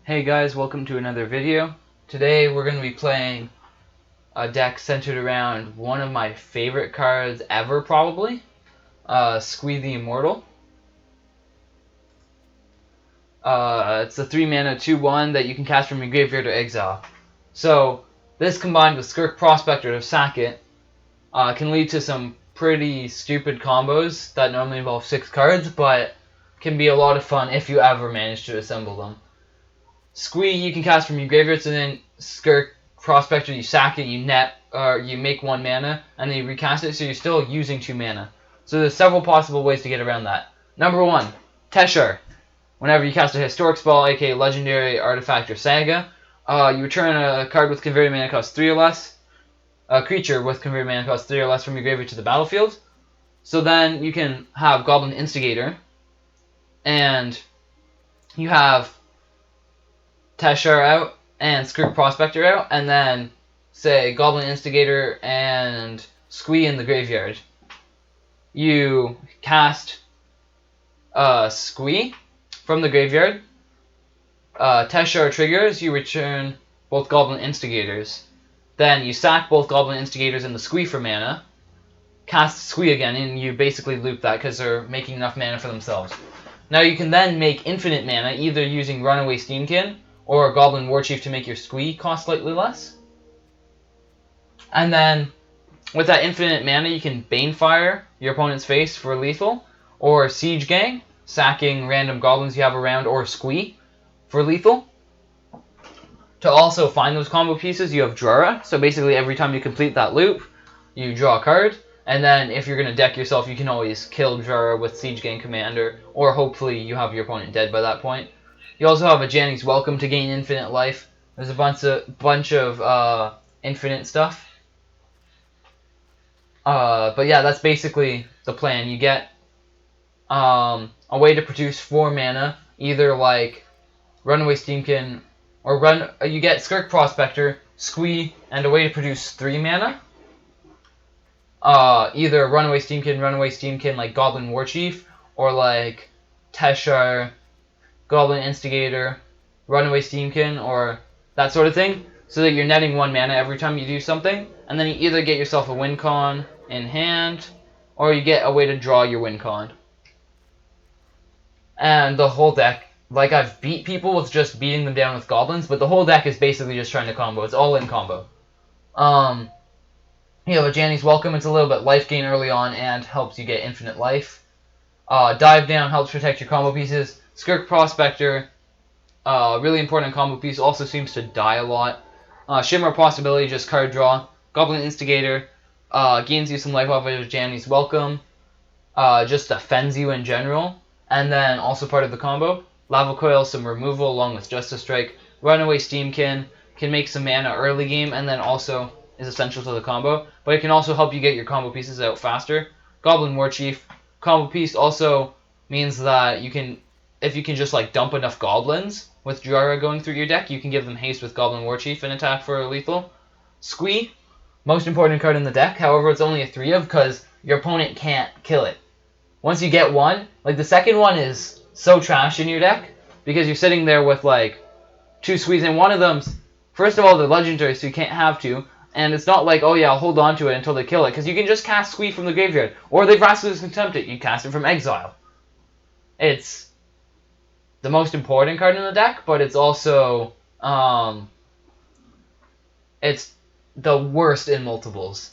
Hey guys, welcome to another video. Today we're going to be playing a deck centered around one of my favorite cards ever, probably. Squee the Immortal. It's a 3-mana 2/1 that you can cast from your graveyard or exile. So, this combined with Skirk Prospector to sack it can lead to some pretty stupid combos that normally involve 6 cards, but can be a lot of fun if you ever manage to assemble them. Squee you can cast from your graveyard, so then Skirk Prospector you sack it, you make 1 mana, and then you recast it, so you're still using 2 mana. So there's several possible ways to get around that. Number 1, Teshar. Whenever you cast a historic spell, aka legendary, artifact, or saga, you return a card with converted mana cost 3 or less, a creature with converted mana cost 3 or less from your graveyard to the battlefield. So then you can have Goblin Instigator, and you have Teshar out and Skirk Prospector out, and then say Goblin Instigator and Squee in the graveyard. You cast Squee from the graveyard. Teshar triggers, you return both Goblin Instigators. Then you sack both Goblin Instigators and the Squee for mana. Cast Squee again, and you basically loop that because they're making enough mana for themselves. Now you can then make infinite mana, either using Runaway Steamkin or Goblin Warchief to make your Squee cost slightly less. And then, with that infinite mana, you can Banefire your opponent's face for lethal, or Siege Gang, sacking random goblins you have around, or Squee for lethal. To also find those combo pieces, you have Drara, so basically every time you complete that loop, you draw a card, and then if you're going to deck yourself, you can always kill Drara with Siege Gang Commander, or hopefully you have your opponent dead by that point. You also have a Janny's Welcome to gain infinite life. There's a bunch of infinite stuff. But yeah, that's basically the plan. You get a way to produce 4 mana, either like Runaway Steamkin, or you get Skirk Prospector, Squee, and a way to produce 3 mana. Either Runaway Steamkin like Goblin Warchief, or like Teshar, Goblin Instigator, Runaway Steamkin, or that sort of thing, so that you're netting 1 mana every time you do something, and then you either get yourself a win con in hand, or you get a way to draw your win con. And the whole deck, like, I've beat people with just beating them down with goblins, but the whole deck is basically just trying to combo. It's all in combo. You have a Janny's Welcome. It's a little bit life gain early on and helps you get infinite life. Dive Down helps protect your combo pieces. Skirk Prospector, really important combo piece, also seems to die a lot. Shimmer Possibility, just card draw. Goblin Instigator, gains you some life off of Janny's Welcome, just defends you in general, and then also part of the combo. Lava Coil, some removal along with Justice Strike. Runaway Steamkin can make some mana early game, and then also is essential to the combo, but it can also help you get your combo pieces out faster. Goblin Warchief, combo piece also means that you can, if you can just like dump enough goblins with Drara going through your deck, you can give them haste with Goblin Warchief and attack for lethal. Squee, most important card in the deck, however it's only a 3-of because your opponent can't kill it. Once you get 1, like the second one is so trash in your deck, because you're sitting there with like 2 Squees, and one of them's, first of all, they're legendary, so you can't have 2, and it's not like, oh yeah, I'll hold on to it until they kill it, because you can just cast Squee from the graveyard, or they Vraska's Contempt it, you cast it from exile. It's the most important card in the deck, but it's also, it's the worst in multiples.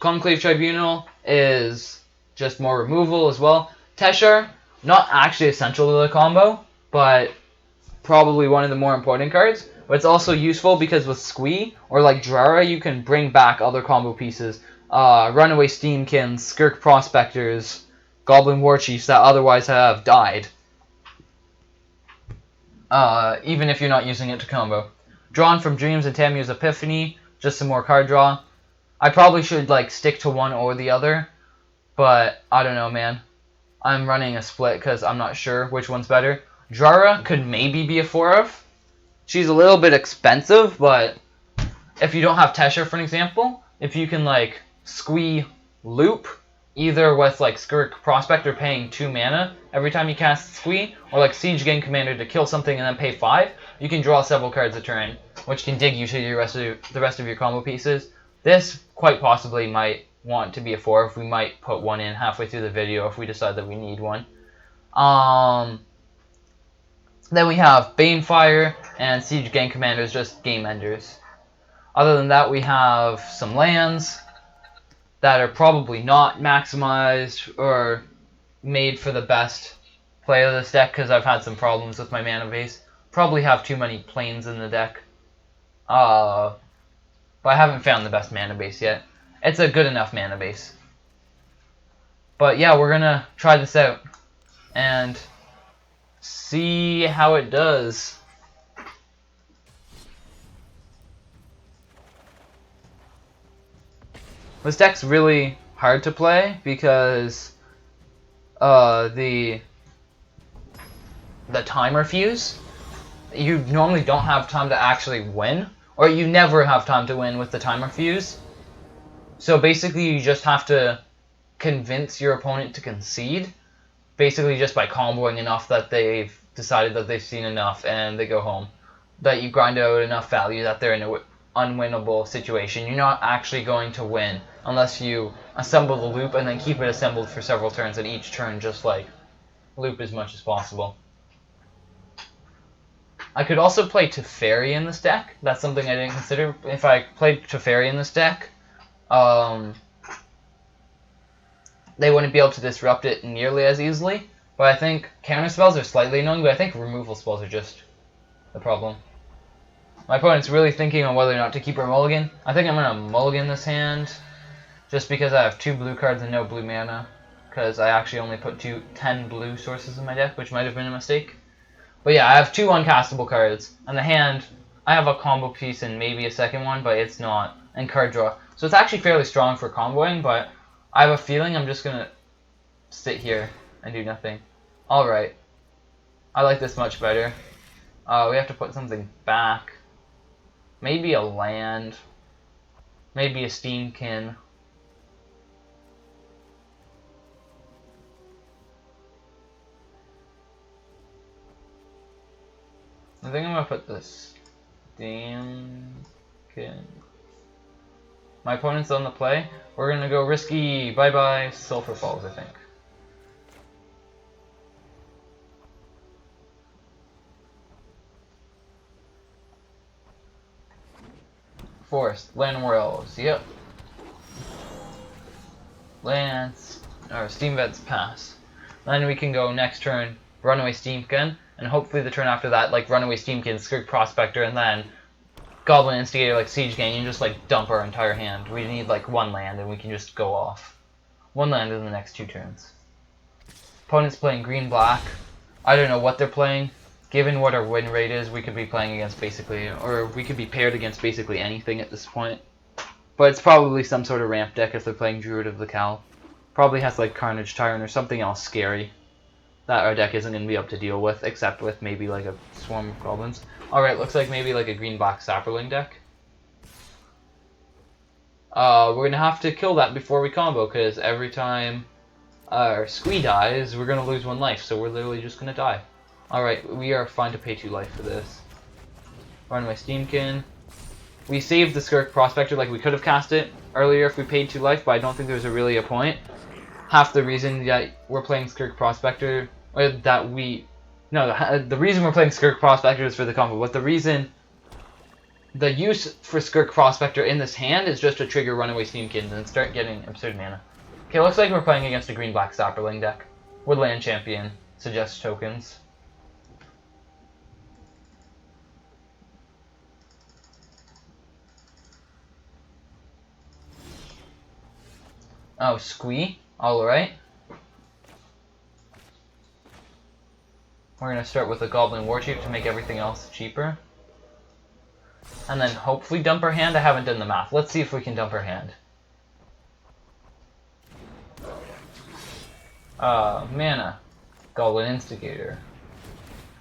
Conclave Tribunal is just more removal as well. Teshar, not actually essential to the combo, but probably one of the more important cards. But it's also useful because with Squee, or like Drara, you can bring back other combo pieces. Runaway Steamkins, Skirk Prospectors, Goblin Warchiefs that otherwise have died. Even if you're not using it to combo. Drawn from Dreams and Tammy's Epiphany, just some more card draw. I probably should like stick to one or the other, but I don't know, man. I'm running a split because I'm not sure which one's better. Drara could maybe be a 4-of. She's a little bit expensive, but if you don't have Teshar, for an example, if you can like Squee loop, either with like Skirk Prospector paying 2 mana every time you cast Squee, or like Siege Gang Commander to kill something and then pay 5, you can draw several cards a turn, which can dig you to the rest of your combo pieces. This quite possibly might want to be a 4 if we might put one in halfway through the video if we decide that we need one. Then we have Banefire and Siege Gang Commanders, just game enders. Other than that, we have some lands that are probably not maximized or made for the best play of this deck because I've had some problems with my mana base. Probably have too many planes in the deck. But I haven't found the best mana base yet. It's a good enough mana base. But yeah, we're gonna try this out and see how it does. This deck's really hard to play because the timer fuse. You normally don't have time to actually win, or you never have time to win with the timer fuse. So basically you just have to convince your opponent to concede, basically just by comboing enough that they've decided that they've seen enough and they go home. That you grind out enough value that they're in an unwinnable situation. You're not actually going to win unless you assemble the loop and then keep it assembled for several turns, and each turn just like loop as much as possible. I could also play Teferi in this deck. That's something I didn't consider. If I played Teferi in this deck, they wouldn't be able to disrupt it nearly as easily. But I think counter spells are slightly annoying, but I think removal spells are just the problem. My opponent's really thinking on whether or not to keep her mulligan. I think I'm going to mulligan this hand, just because I have 2 blue cards and no blue mana. Because I actually only put 10 blue sources in my deck, which might have been a mistake. But yeah, I have 2 uncastable cards, and the hand, I have a combo piece and maybe a second one, but it's not, and card draw. So it's actually fairly strong for comboing, but I have a feeling I'm just going to sit here and do nothing. Alright, I like this much better. We have to put something back. Maybe a land. Maybe a Steamkin. I think I'm going to put this Steamkin. My opponent's on the play. We're going to go risky. Bye-bye Sulfur Falls, I think. Forest, Land Worlds, yep. Lands, or Steam Vents pass. Then we can go next turn, Runaway Steamkin, and hopefully the turn after that, like Runaway Steamkin, Skirk Prospector, and then Goblin Instigator like Siege Gang, and just like dump our entire hand. We need like 1 land and we can just go off. 1 land in the next 2 turns. Opponent's playing green-black. I don't know what they're playing. Given what our win rate is, we could be playing against basically, or we could be paired against basically anything at this point. But it's probably some sort of ramp deck if they're playing Druid of the Cowl. Probably has like Carnage Tyrant or something else scary that our deck isn't going to be able to deal with, except with maybe like a swarm of goblins. Alright, looks like maybe like a green-black Sapperling deck. We're going to have to kill that before we combo, because every time our Squee dies, we're going to lose 1 life, so we're literally just going to die. Alright, we are fine to pay 2 life for this. Runaway Steamkin. We saved the Skirk Prospector, like we could have cast it earlier if we paid 2 life, but I don't think there's really a point. Half the reason that we're playing Skirk Prospector, or that we... No, the reason we're playing Skirk Prospector is for the combo, but the reason... The use for Skirk Prospector in this hand is just to trigger Runaway Steamkin and start getting absurd mana. Okay, looks like we're playing against a green-black Sapperling deck. Woodland Champion suggests tokens. Oh, Squee. Alright. We're going to start with a Goblin Warchief to make everything else cheaper. And then hopefully dump our hand. I haven't done the math. Let's see if we can dump our hand. Mana. Goblin Instigator.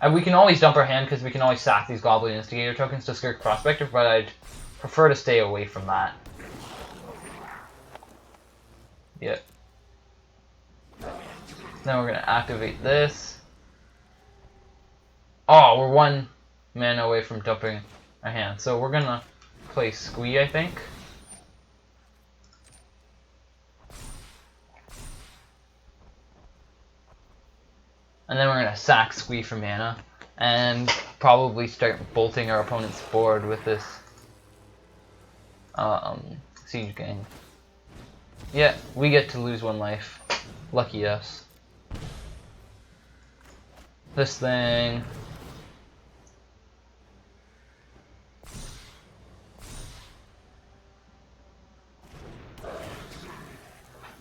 And we can always dump our hand because we can always sack these Goblin Instigator tokens to Skirk Prospector, but I'd prefer to stay away from that. Yep. Then we're gonna activate this. Oh, we're 1 mana away from dumping a hand. So we're gonna play Squee, I think. And then we're gonna sack Squee for mana. And probably start bolting our opponent's board with this Siege Gang. Yeah, we get to lose 1 life. Lucky us. This thing.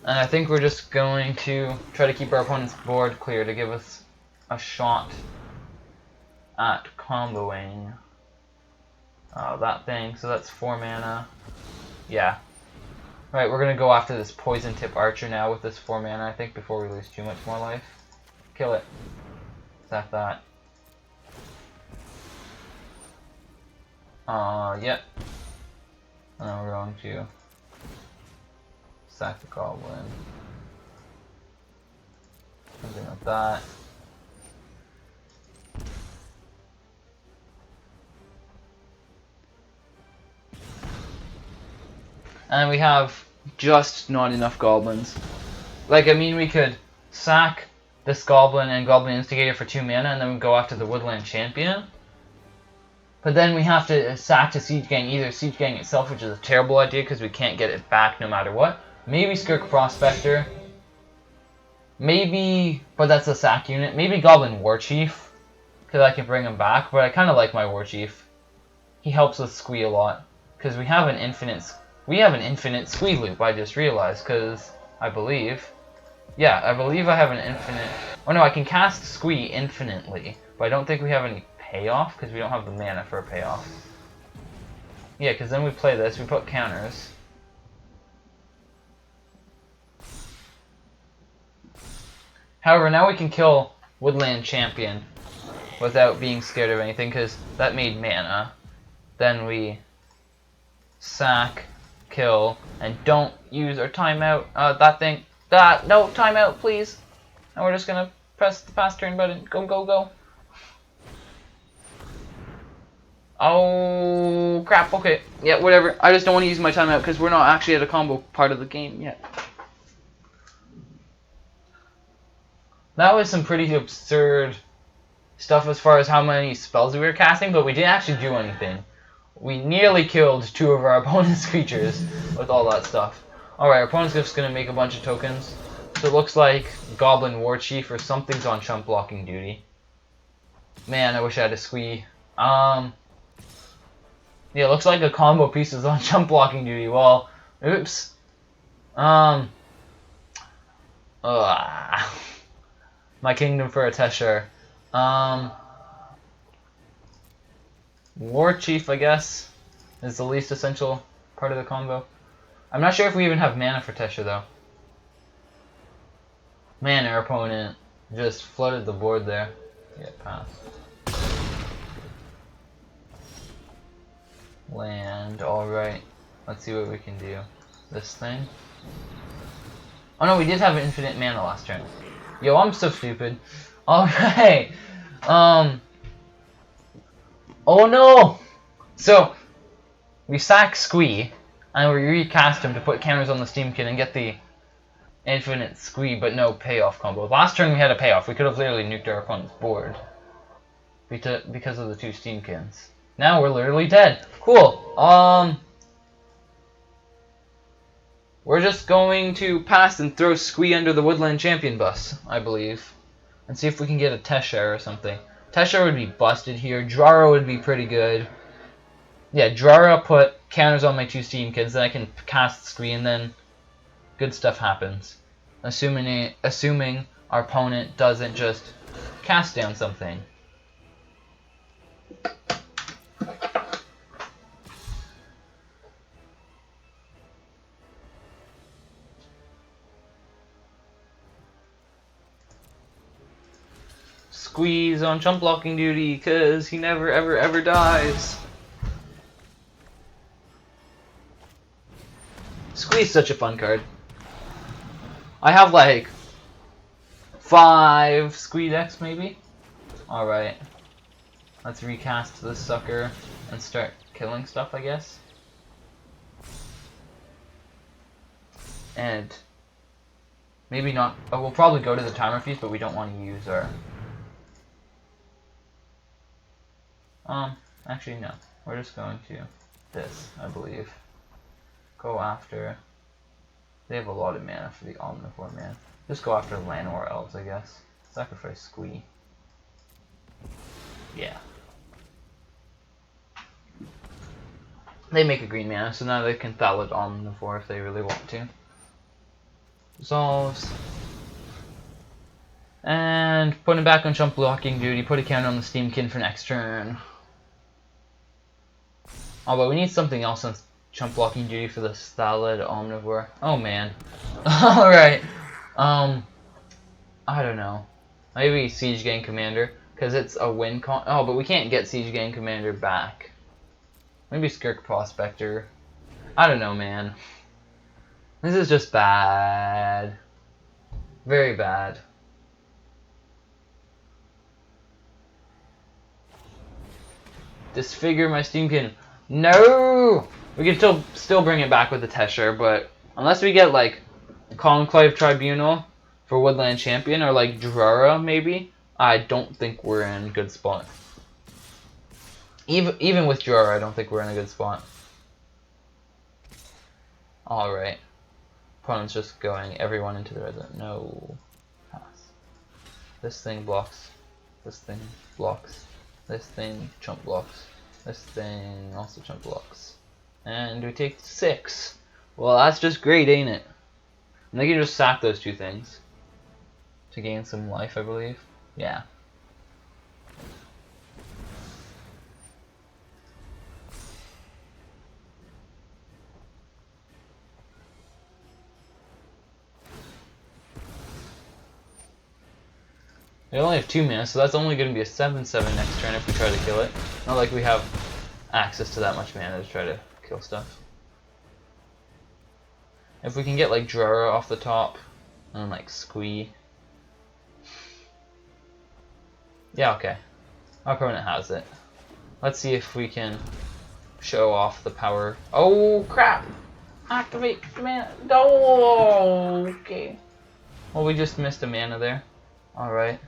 And I think we're just going to try to keep our opponent's board clear to give us a shot at comboing that thing. So that's 4 mana. Yeah. Right, we're going to go after this Poison Tip Archer now with this 4 mana, I think, before we lose too much more life. Kill it. Sack that. Yep. And then we're going to sack the Goblin. Something like that. And we have just not enough goblins. Like, I mean, we could sack this Goblin and Goblin Instigator for 2 mana and then we go after the Woodland Champion. But then we have to sack to Siege Gang either Siege Gang itself, which is a terrible idea because we can't get it back no matter what. Maybe Skirk Prospector. Maybe, but that's a sack unit. Maybe Goblin War Chief, because I can bring him back. But I kind of like my War Chief. He helps with Squee a lot because we have an infinite Squee loop. I just realized because I believe I have an infinite. Oh no, I can cast Squee infinitely, but I don't think we have any payoff because we don't have the mana for a payoff. Yeah, because then we play this. We put counters. However, now we can kill Woodland Champion without being scared of anything because that made mana. Then we sack, kill, and don't use our timeout. That thing. No, timeout, please. And we're just gonna press the fast turn button. Go, go, go. Oh, crap. Okay. Yeah, whatever. I just don't want to use my timeout because we're not actually at a combo part of the game yet. That was some pretty absurd stuff as far as how many spells we were casting, but we didn't actually do anything. We nearly killed 2 of our opponent's creatures with all that stuff. Alright, our opponent's just going to make a bunch of tokens. So it looks like Goblin War Chief or something's on chump blocking duty. Man, I wish I had a Squee. Yeah, it looks like a combo piece is on chump blocking duty. Well, oops. My kingdom for a Teshar. War Chief, I guess, is the least essential part of the combo. I'm not sure if we even have mana for Teshar, though. Man, our opponent just flooded the board there. Yeah, pass. Land, alright. Let's see what we can do. This thing. Oh no, we did have infinite mana last turn. Yo, I'm so stupid. Alright. Oh no! So, we sack Squee, and we recast him to put counters on the Steamkin and get the infinite Squee, but no payoff combo. Last turn we had a payoff. We could have literally nuked our opponent's board because of the 2 Steamkins. Now we're literally dead. Cool. We're just going to pass and throw Squee under the Woodland Champion bus, I believe. And see if we can get a Teshar or something. Teshar would be busted here. Drara would be pretty good. Yeah, Drara put counters on my 2 Steamkins, then I can cast Squee, and then good stuff happens. Assuming our opponent doesn't just cast down something. Squeeze on chump blocking duty because he never ever dies. Squee's such a fun card. I have like 5 Squee decks, maybe? Alright. Let's recast this sucker and start killing stuff, I guess. And maybe not. Oh, we'll probably go to the timer feast, but we don't want to use our. Actually, no. We're just going to this, I believe. Go after. They have a lot of mana for the Omnivore, man. Just go after land or elves, I guess. Sacrifice Squee. Yeah. They make a green mana, so now they can Thallid Omnivore if they really want to. Resolves. And put him back on chump blocking duty. Put a counter on the Steamkin for next turn. Although we need something else on chump blocking duty for the Thallid Omnivore. Oh man. Alright. I don't know. Maybe Siege Gang Commander. Because it's a win con. Oh, but we can't get Siege Gang Commander back. Maybe Skirk Prospector. I don't know, man. This is just bad. Very bad. Disfigure my Steamkin. No! We can still bring it back with the Teshar, but unless we get like Conclave Tribunal for Woodland Champion or like Drara maybe, I don't think we're in a good spot. Even with Drara, I don't think we're in a good spot. Alright. Opponent's just going everyone into the red zone. No. Pass. This thing blocks. This thing blocks. This thing chump blocks. This thing also chump blocks. And we take 6. Well, that's just great, ain't it? And they can just sack those 2 things. To gain some life, I believe. Yeah. They only have 2 mana, so that's only going to be a 7/7 next turn if we try to kill it. Not like we have access to that much mana to try to kill stuff. If we can get like Drara off the top, and then like Squee. Yeah, okay. Our opponent has it. Let's see if we can show off the power. Oh crap! Activate mana. Oh, okay. Well, we just missed a mana there. Alright.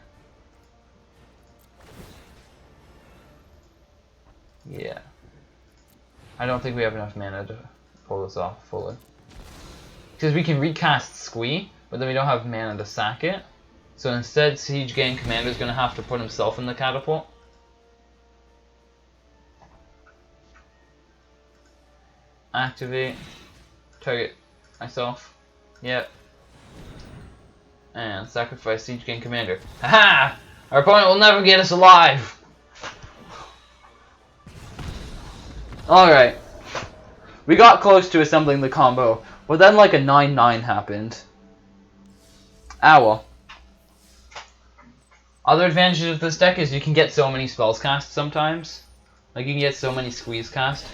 Yeah. I don't think we have enough mana to pull this off fully. Because we can recast Squee, but then we don't have mana to sack it. So instead, Siege Gang Commander is going to have to put himself in the catapult. Activate. Target myself. Yep. And sacrifice Siege Gang Commander. Haha! Our opponent will never get us alive! Alright. We got close to assembling the combo, but then like a 9/9 happened. Ah well. Other advantages of this deck is you can get so many spells cast sometimes. Like you can get so many Squeeze cast.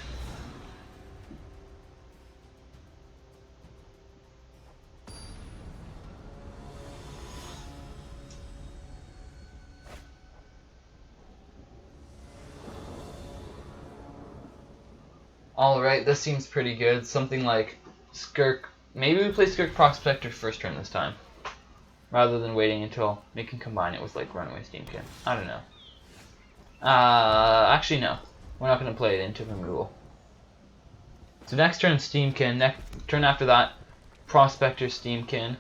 Alright, this seems pretty good. Something like Skirk. Maybe we play Skirk Prospector first turn this time. Rather than waiting until we can combine it with like Runaway Steamkin. I don't know. Actually no. We're not going to play it into removal. So next turn Steamkin. Next turn after that Prospector Steamkin.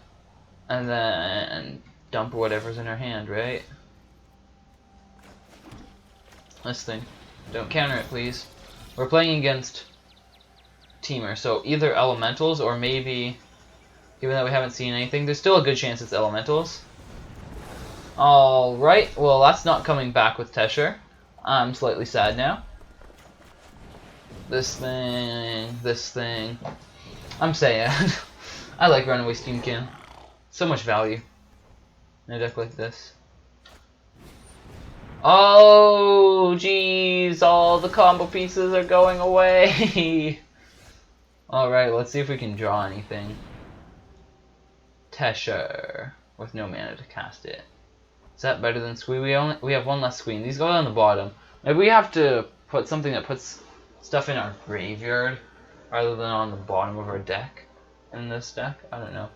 And then dump whatever's in our hand, right? This thing. Don't counter it, please. We're playing against Teamer, so either Elementals or maybe, given that we haven't seen anything, there's still a good chance it's Elementals. Alright, well that's not coming back with Teshar. I'm slightly sad now. This thing. I'm sad. I like Runaway Steamkin. So much value in a deck like this. Oh, jeez, all the combo pieces are going away. Alright, let's see if we can draw anything. Teshar. with no mana to cast it. Is that better than Squee? We have one less Squee, and these go on the bottom. Maybe we have to put something that puts stuff in our graveyard rather than on the bottom of our deck in this deck. I don't know.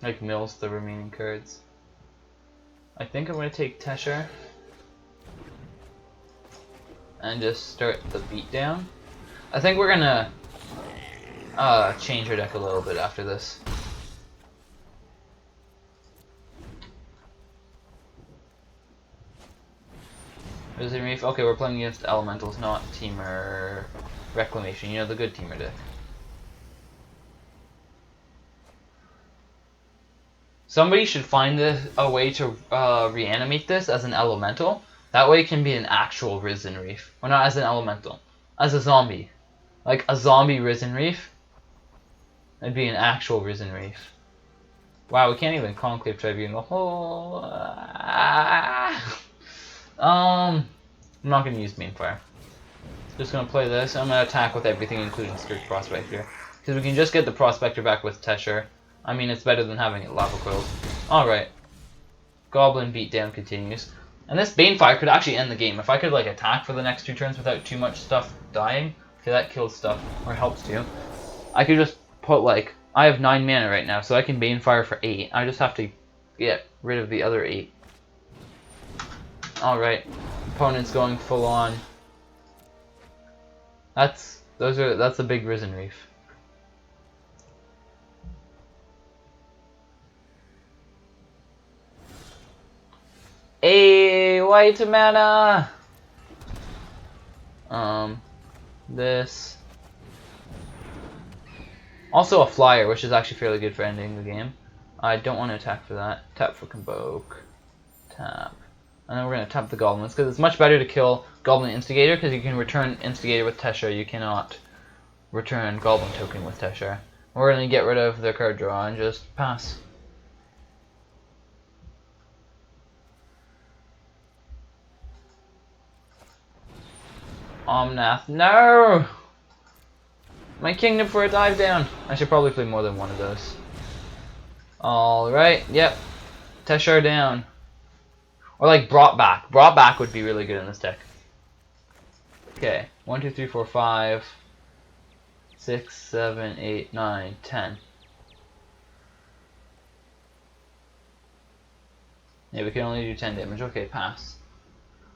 Like mills the remaining cards. I think I'm gonna take Teshar and just start the beatdown. I think we're gonna change our deck a little bit after this. Risen Reef. Okay, we're playing against Elementals, not Teamer Reclamation. You know, the good Teamer deck. Somebody should find a way to reanimate this as an Elemental. That way it can be an actual Risen Reef. Well, not as an Elemental. As a zombie. Like a zombie Risen Reef. It'd be an actual Risen Reef. Wow, we can't even Conclave Tribunal. Oh, I'm not going to use Mainfire. Just going to play this. I'm going to attack with everything, including Skirt Prospector. Because we can just get the Prospector back with Teshar. I mean, it's better than having it Lava Coiled. Alright. Goblin Beatdown continues. And this Banefire could actually end the game. If I could, like, attack for the next 2 turns without too much stuff dying. Okay, that kills stuff. Or helps to. I could just put, like... I have 9 mana right now, so I can Banefire for 8. I just have to get rid of the other 8. Alright. Opponent's going full on. That's a big Risen Reef. Hey, white mana. This. Also a flyer, which is actually fairly good for ending the game. I don't want to attack for that. Tap for Convoke. Tap. And then we're going to tap the Goblins, because it's much better to kill Goblin Instigator, because you can return Instigator with Teshar. You cannot return Goblin Token with Teshar. We're going to get rid of their card draw and just pass. Omnath, no! My Kingdom for a dive down. I should probably play more than one of those. Alright, yep. Teshar down. Or like Brought Back. Brought Back would be really good in this deck. Okay, 1, 2, 3, 4, 5, 6, 7, 8, 9, 10. Yeah, we can only do 10 damage. Okay, pass.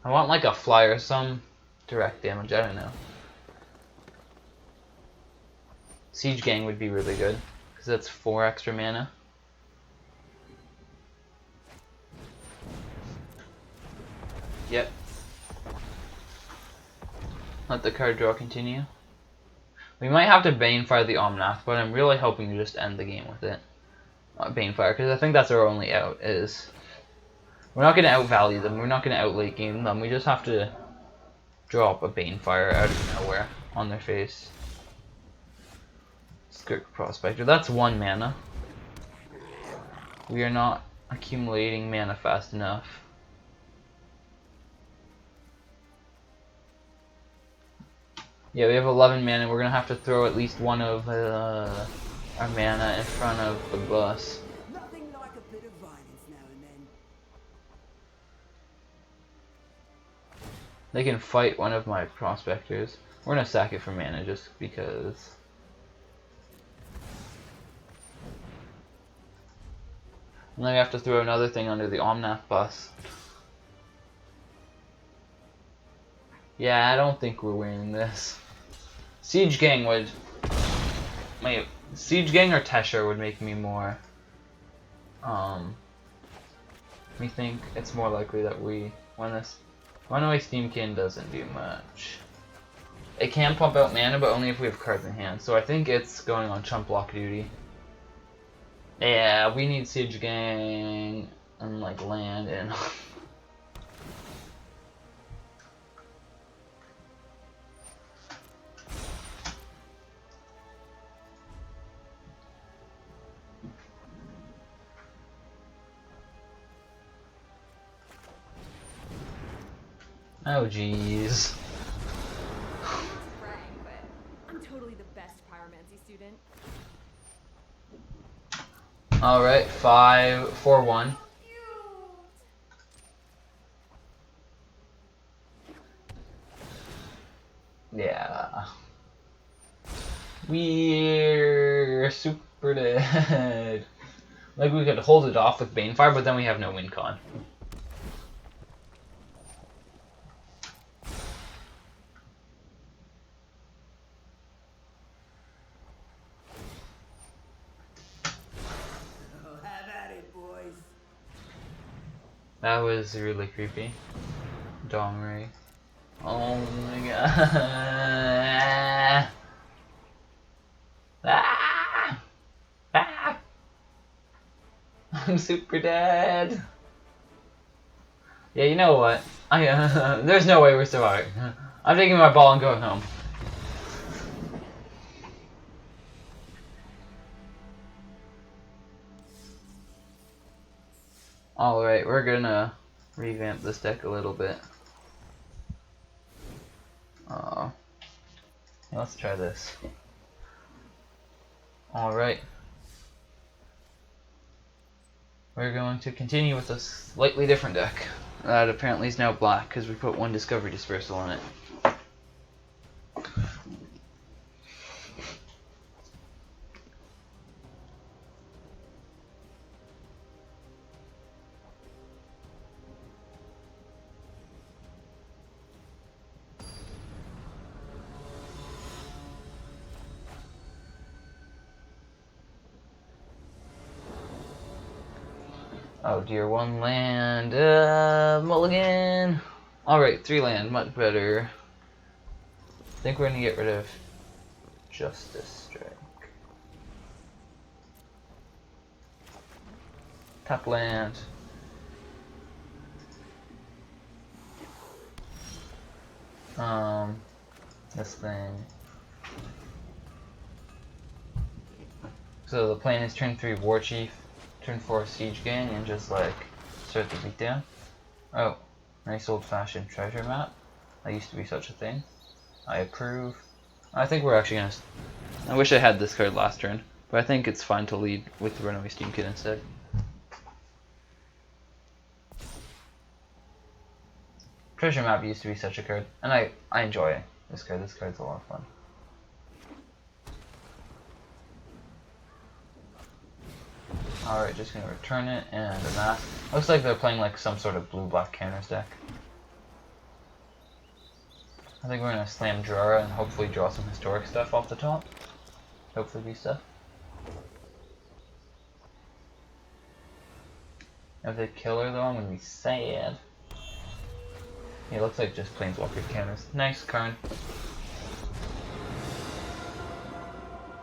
I want like a flyer, some direct damage, I don't know. Siege Gang would be really good, because that's 4 extra mana. Yep. Let the card draw continue. We might have to Banefire the Omnath, but I'm really hoping to just end the game with it. Banefire, because I think that's our only out, is... We're not going to outvalue them, we're not going to outlate game them, we just have to drop a Banefire out of nowhere on their face. Skirt Prospector, that's 1 mana. We are not accumulating mana fast enough. Yeah, we have 11 mana, we're going to have to throw at least one of our mana in front of the bus. Nothing like a bit of violence now and then. They can fight one of my Prospectors. We're going to sack it for mana just because. And then we have to throw another thing under the Omnath bus. Yeah, I don't think we're winning this. Siege Gang would... Wait, Siege Gang or Teshar would make me more... me think it's more likely that we win this. Runaway Steamkin doesn't do much. It can pump out mana, but only if we have cards in hand. So I think it's going on chump block duty. Yeah, we need Siege Gang and like land and... Oh jeez. Brag, but I'm totally the best pyromancy student. Alright, 5-4-1. Yeah. We're super dead. Like we could hold it off with Banefire, but then we have no win con. Oh, have at it, boys. That was really creepy. Domri. Oh my god. Ah! Ah! I'm super dead. Yeah, you know what? There's no way we're surviving. I'm taking my ball and going home. Alright, we're gonna revamp this deck a little bit. Yeah, let's try this. Alright. We're going to continue with a slightly different deck. That apparently is now black because we put one Discovery Dispersal in it. Oh dear, 1 land. Mulligan! Alright, 3 land, much better. I think we're gonna get rid of Justice Strike. Tap land. This thing. So the plan is turn 3 War Chief, turn 4 Siege Gang, and just like start the beatdown. Oh, nice old fashioned treasure map. That used to be such a thing. I approve. I think we're actually gonna. I wish I had this card last turn, but I think it's fine to lead with the Runaway Steam Kit instead. Treasure map used to be such a card, and I enjoy this card. This card's a lot of fun. Alright, just gonna return it and amass. Looks like they're playing like some sort of blue-black counters deck. I think we're gonna slam Drara and hopefully draw some historic stuff off the top. Hopefully be stuff. If they kill her though, I'm gonna be sad. Yeah, it looks like just Planeswalker counters. Nice, Karn.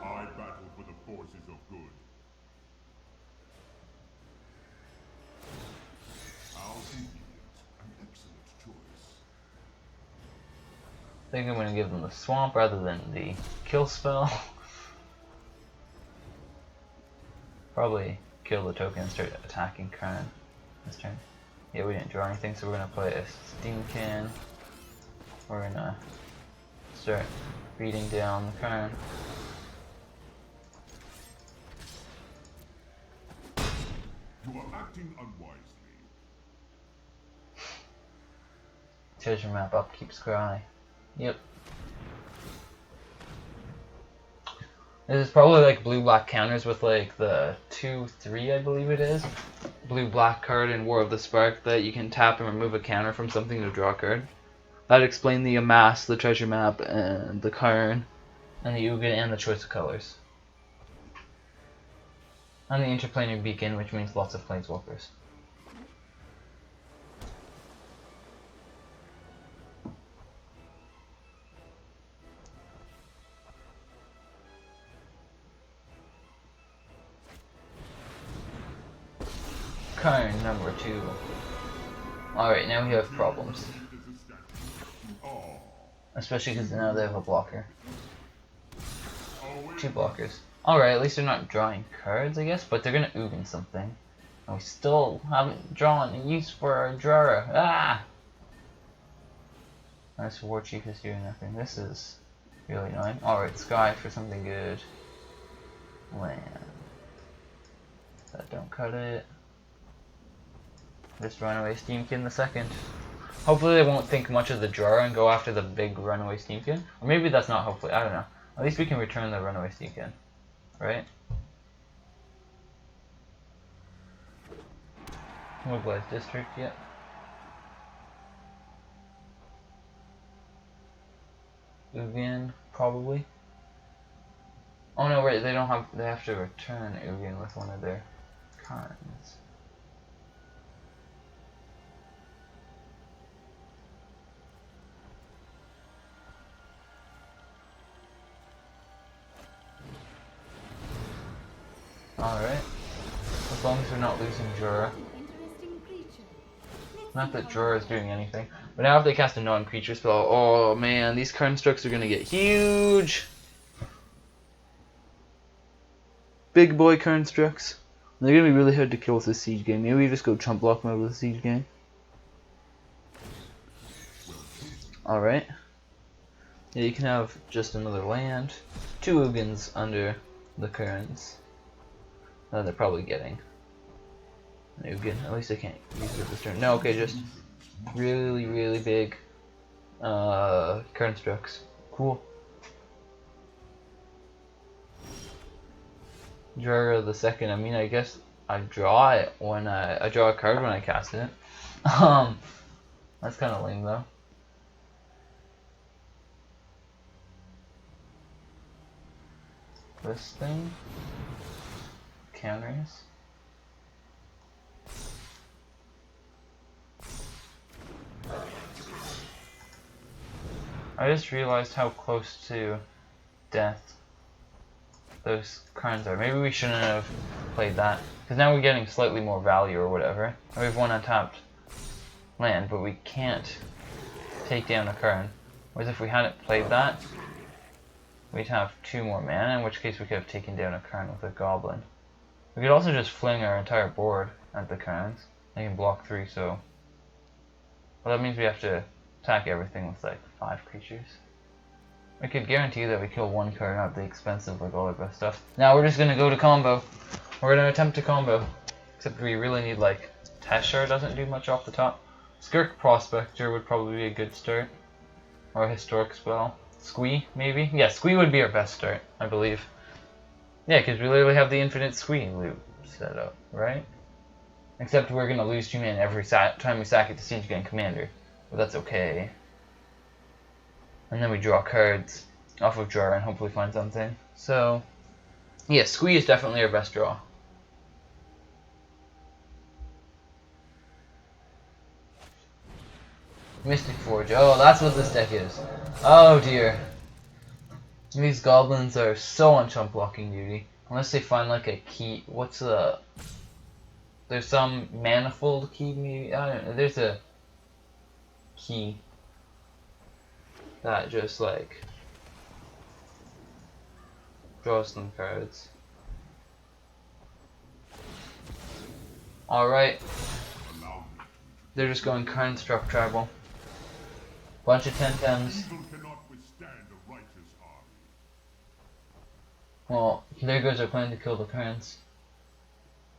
I battle for the forces of good. Albinians, an excellent choice. I think I'm gonna give them the swamp rather than the kill spell. Probably kill the token and start attacking Karn this turn. Yeah, we didn't draw anything, so we're gonna play a Steam Can. We're gonna start beating down the Karn. You are acting unwisely. Treasure map up keeps cry. Yep. This is probably like blue-black counters with like the 2/3, I believe it is. Blue-black card in War of the Spark that you can tap and remove a counter from something to draw a card. That'd explain the Amass, the treasure map, and the Karn, and the Ugin, and the choice of colors. And the interplanar beacon, which means lots of planeswalkers. Karn number 2. Alright, now we have problems. Especially because now they have a blocker. 2 blockers. Alright, at least they're not drawing cards, I guess, but they're gonna Ugin something. And we still haven't drawn a use for our Drara. Ah! This War Chief is doing nothing. This is really annoying. Alright, Sky for something good. Land. That don't cut it. Just runaway steamkin the second. Hopefully they won't think much of the drawer and go after the big runaway steamkin. Or maybe that's not hopefully, I don't know. At least we can return the runaway steamkin. Right? Mobilize district yet. Ugin, probably. Oh no, wait, they don't have, they have to return Ugin with one of their kinds. Alright. As long as we're not losing Jura. Not that Jura is doing anything. But now if they cast a non-creature spell, oh man, these constructs are gonna get huge! Big boy constructs. They're gonna be really hard to kill with the siege game. Maybe we just go chump block mode with the siege game. Alright. Yeah, you can have just another land. 2 Ugins under the currents. They're probably getting an Ugin. At least I can't use it this turn. No, okay, just really, really big constructs. Cool. Draw the second. I mean, I guess I draw it when I draw a card when I cast it. That's kind of lame though. This thing counters. I just realized how close to death those cards are. Maybe we shouldn't have played that, because now we're getting slightly more value or whatever. And we have one untapped land, but we can't take down a card. Whereas if we hadn't played that, we'd have 2 more mana, in which case we could have taken down a card with a goblin. We could also just fling our entire board at the cards. They can block 3, so... Well, that means we have to attack everything with like 5 creatures. I could guarantee that we kill 1 card at the expense of like all our best stuff. Now we're just gonna go to combo. We're gonna attempt to combo. Except we really need like... Teshar doesn't do much off the top. Skirk Prospector would probably be a good start. Or a historic spell. Squee, maybe? Yeah, Squee would be our best start, I believe. Yeah, because we literally have the infinite Squee loop set up, right? Except we're going to lose 2 mana every time we sack it to Siege Gang Commander. But that's okay. And then we draw cards off of draw and hopefully find something. So, yeah, Squee is definitely our best draw. Mystic Forge. Oh, that's what this deck is. Oh dear. These goblins are so on chump blocking duty. Unless they find like a key. What's the... There's some manifold key maybe? I don't know. There's a key that just like draws some cards. Alright. They're just going construct tribal. Bunch of 10-10s. Well, there goes our plan to kill the currents.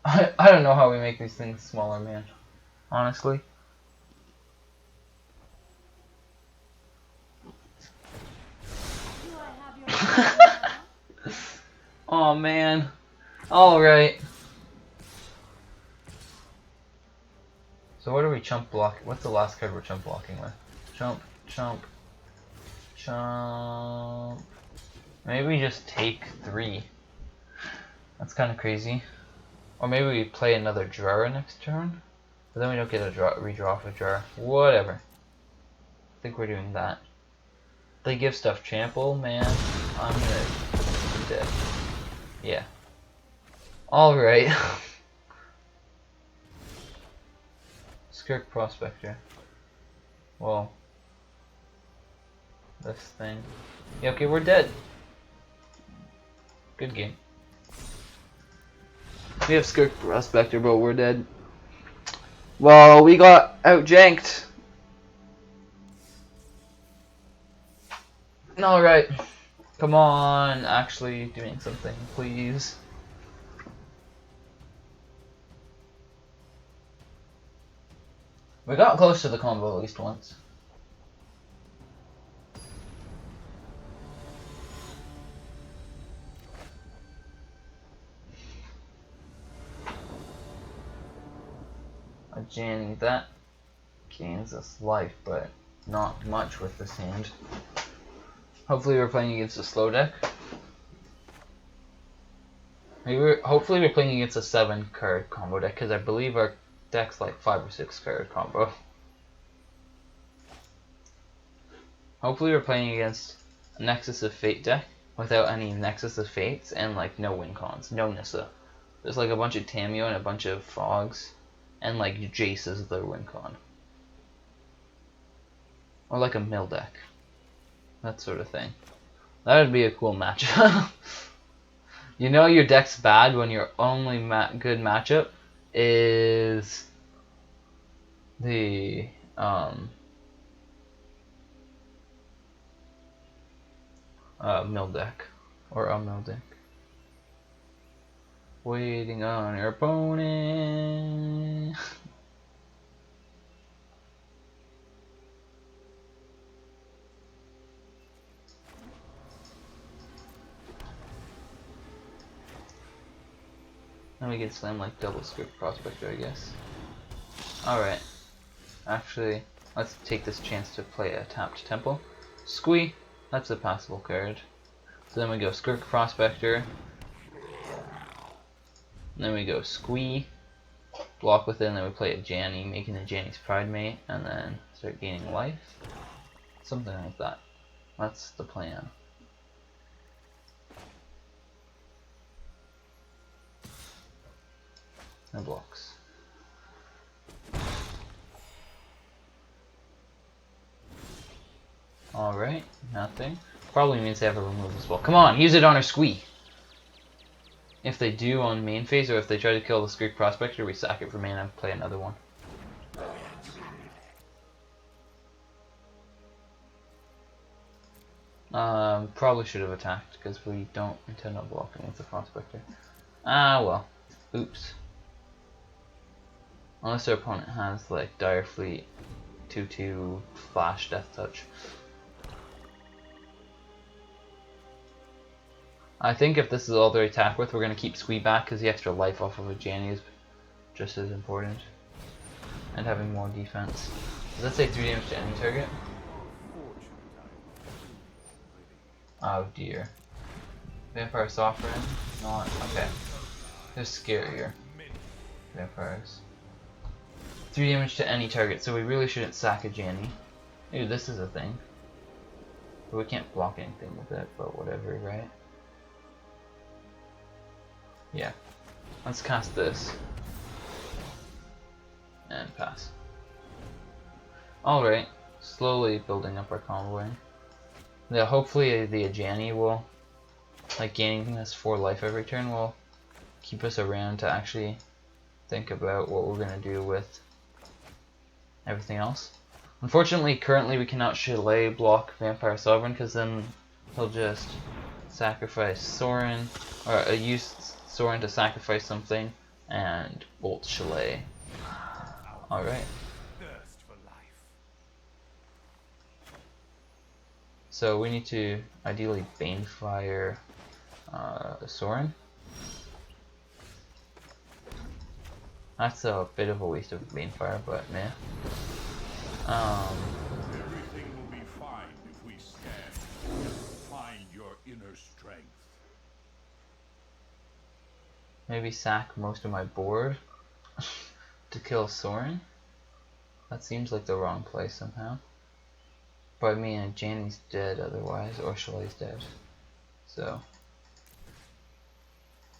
I don't know how we make these things smaller, man. Honestly. Oh man. Alright. So what are we chump blocking? What's the last card we're chump blocking with? Chump, chump, chump. Maybe we just take 3. That's kind of crazy. Or maybe we play another drawer next turn. But then we don't get a redraw off a drawer. Whatever. I think we're doing that. They give stuff trample, man. I'm gonna be dead. Yeah. Alright. Skirk Prospector. Well. This thing. Yeah, okay, we're dead. Good game. We have Skirk Prospector, but we're dead. Well, we got out-janked. Alright. Come on, actually doing something, please. We got close to the combo at least once. A Janny, that gains us life, but not much with this hand. Hopefully we're playing against a slow deck. Hopefully we're playing against a 7-card combo deck, because I believe our deck's like 5 or 6 card combo. Hopefully we're playing against a Nexus of Fate deck without any Nexus of Fates and like no win cons, no Nissa. There's like a bunch of Tamio and a bunch of Fogs and like Jace as their win con. Or like a mill deck. That sort of thing. That would be a cool matchup. You know your deck's bad when your only good matchup is the mill deck or a mill deck. Waiting on your opponent. Then we can slam like double script prospector, I guess. Alright. Actually, let's take this chance to play a tapped temple. Squee, that's a passable card. So then we go Skirk Prospector. And then we go Squee, block with it, and then we play a Janny, making the Janny's Pride Mate, and then start gaining life. Something like that. That's the plan. No blocks. Alright, nothing. Probably means they have a remove as well. Come on, use it on our Squee! If they do on main phase, or if they try to kill the Skirk Prospector, we sack it for mana and play another one. Probably should have attacked, because we don't intend on blocking with the Prospector. Ah, well. Oops. Unless our opponent has, like, Dire Fleet, 2/2, Flash, Death Touch. I think if this is all they attack with, we're going to keep Squee back, because the extra life off of a Janny is just as important. And having more defense. Does that say 3 damage to any target? Oh dear. Vampire Sovereign? Not. Okay. They're scarier. Vampires. 3 damage to any target, so we really shouldn't sack a Janny. Ooh, this is a thing. But we can't block anything with it, but whatever, right? Yeah. Let's cast this. And pass. Alright. Slowly building up our convoy. Yeah, hopefully the Janny will, like, gaining this 4 life every turn will keep us around to actually think about what we're going to do with everything else. Unfortunately, currently we cannot Chalet block Vampire Sovereign, because then he'll just sacrifice Sorin, or use Sorin to sacrifice something, and bolt Chalet. Alright. So we need to ideally Banefire Sorin. That's a bit of a waste of Banefire, but meh. Everything will be fine if we stand. Find your inner strength. Maybe sack most of my board to kill Sorin. That seems like the wrong play somehow. But I mean, Janny's dead otherwise, or Chalet's dead. So,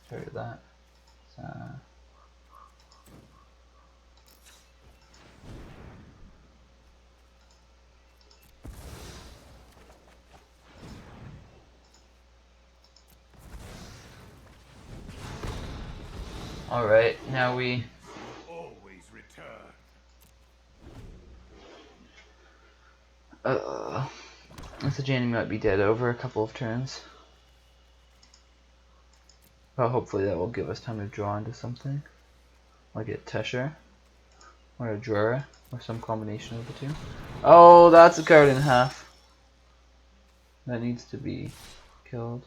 try that. Alright, now we Always return. this Janny might be dead over a couple of turns. But hopefully that will give us time to draw into something. Like a Teshar. Or a Jura, or some combination of the two. Oh, that's a card in half. That needs to be killed.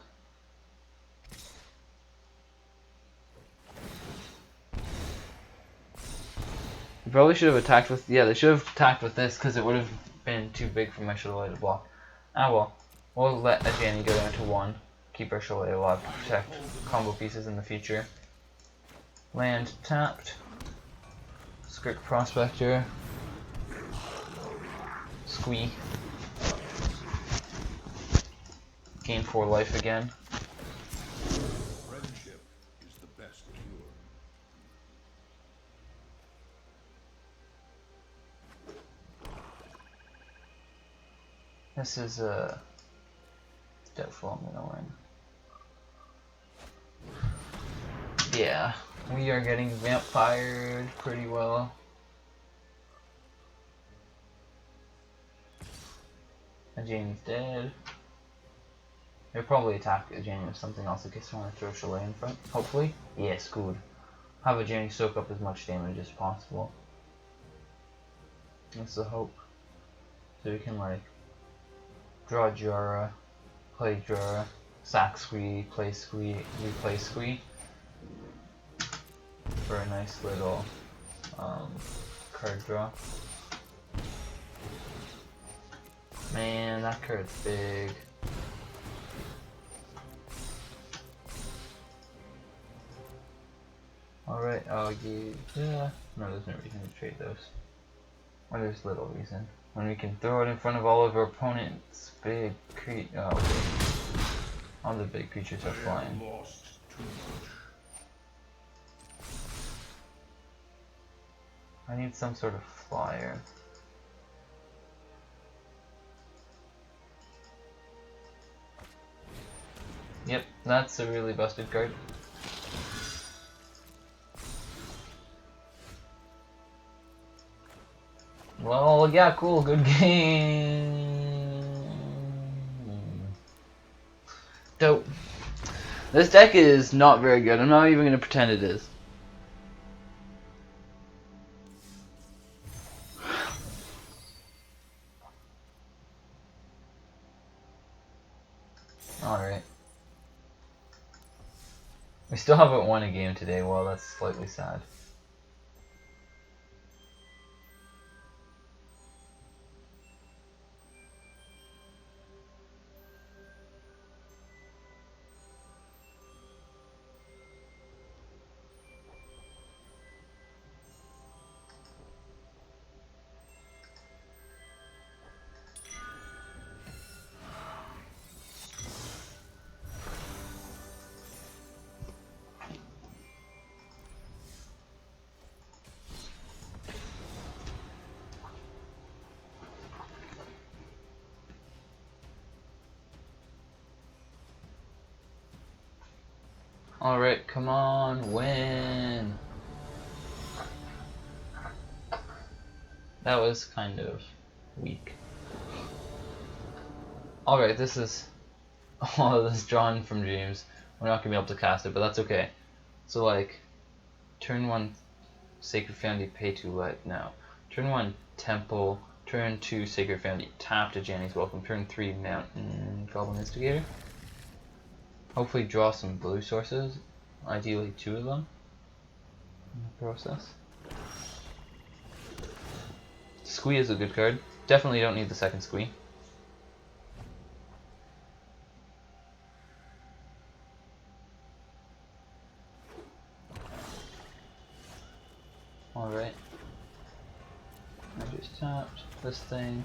You probably should have attacked with, yeah, they should have attacked with this because it would have been too big for my Shillelagh to block. Ah well, we'll let a Jenny go down to 1. Keep our Shillelagh alive to protect combo pieces in the future. Land tapped. Skirk Prospector. Squee. Gain 4 life again. Friendship is the best cure. This is doubtful I'm gonna win. Yeah, we are getting vampired pretty well. And Janie's dead. They'll probably attack Janie with something else in case they want to throw Shillelagh in front. Hopefully. Yes, good. Have a Janie soak up as much damage as possible. That's the hope. So we can like draw Jura, play Jura, sack Squee, play Squee, replay Squee for a nice little card draw. Man, that card's big. Alright, I'll give. Yeah. No, there's no reason to trade those. Or there's little reason. When we can throw it in front of all of our opponents' big creatures. Oh, okay. All the big creatures are flying. Lost too much. I need some sort of flyer. Yep, that's a really busted card. Well, yeah, cool, good game. Dope. This deck is not very good. I'm not even going to pretend it is. Alright. We still haven't won a game today. Well, that's slightly sad. Alright, come on, win! That was kind of weak. Alright, this is all of this drawn from James. We're not gonna be able to cast it, but that's okay. So like, turn 1 Sacred Family, pay 2 life. No. Turn 1 Temple, turn 2 Sacred Family, tap to Janny's Welcome, turn 3 Mountain Goblin Instigator. Hopefully draw some blue sources, ideally 2 of them in the process. Squee is a good card. Definitely don't need the second Squee. Alright. I just tapped this thing.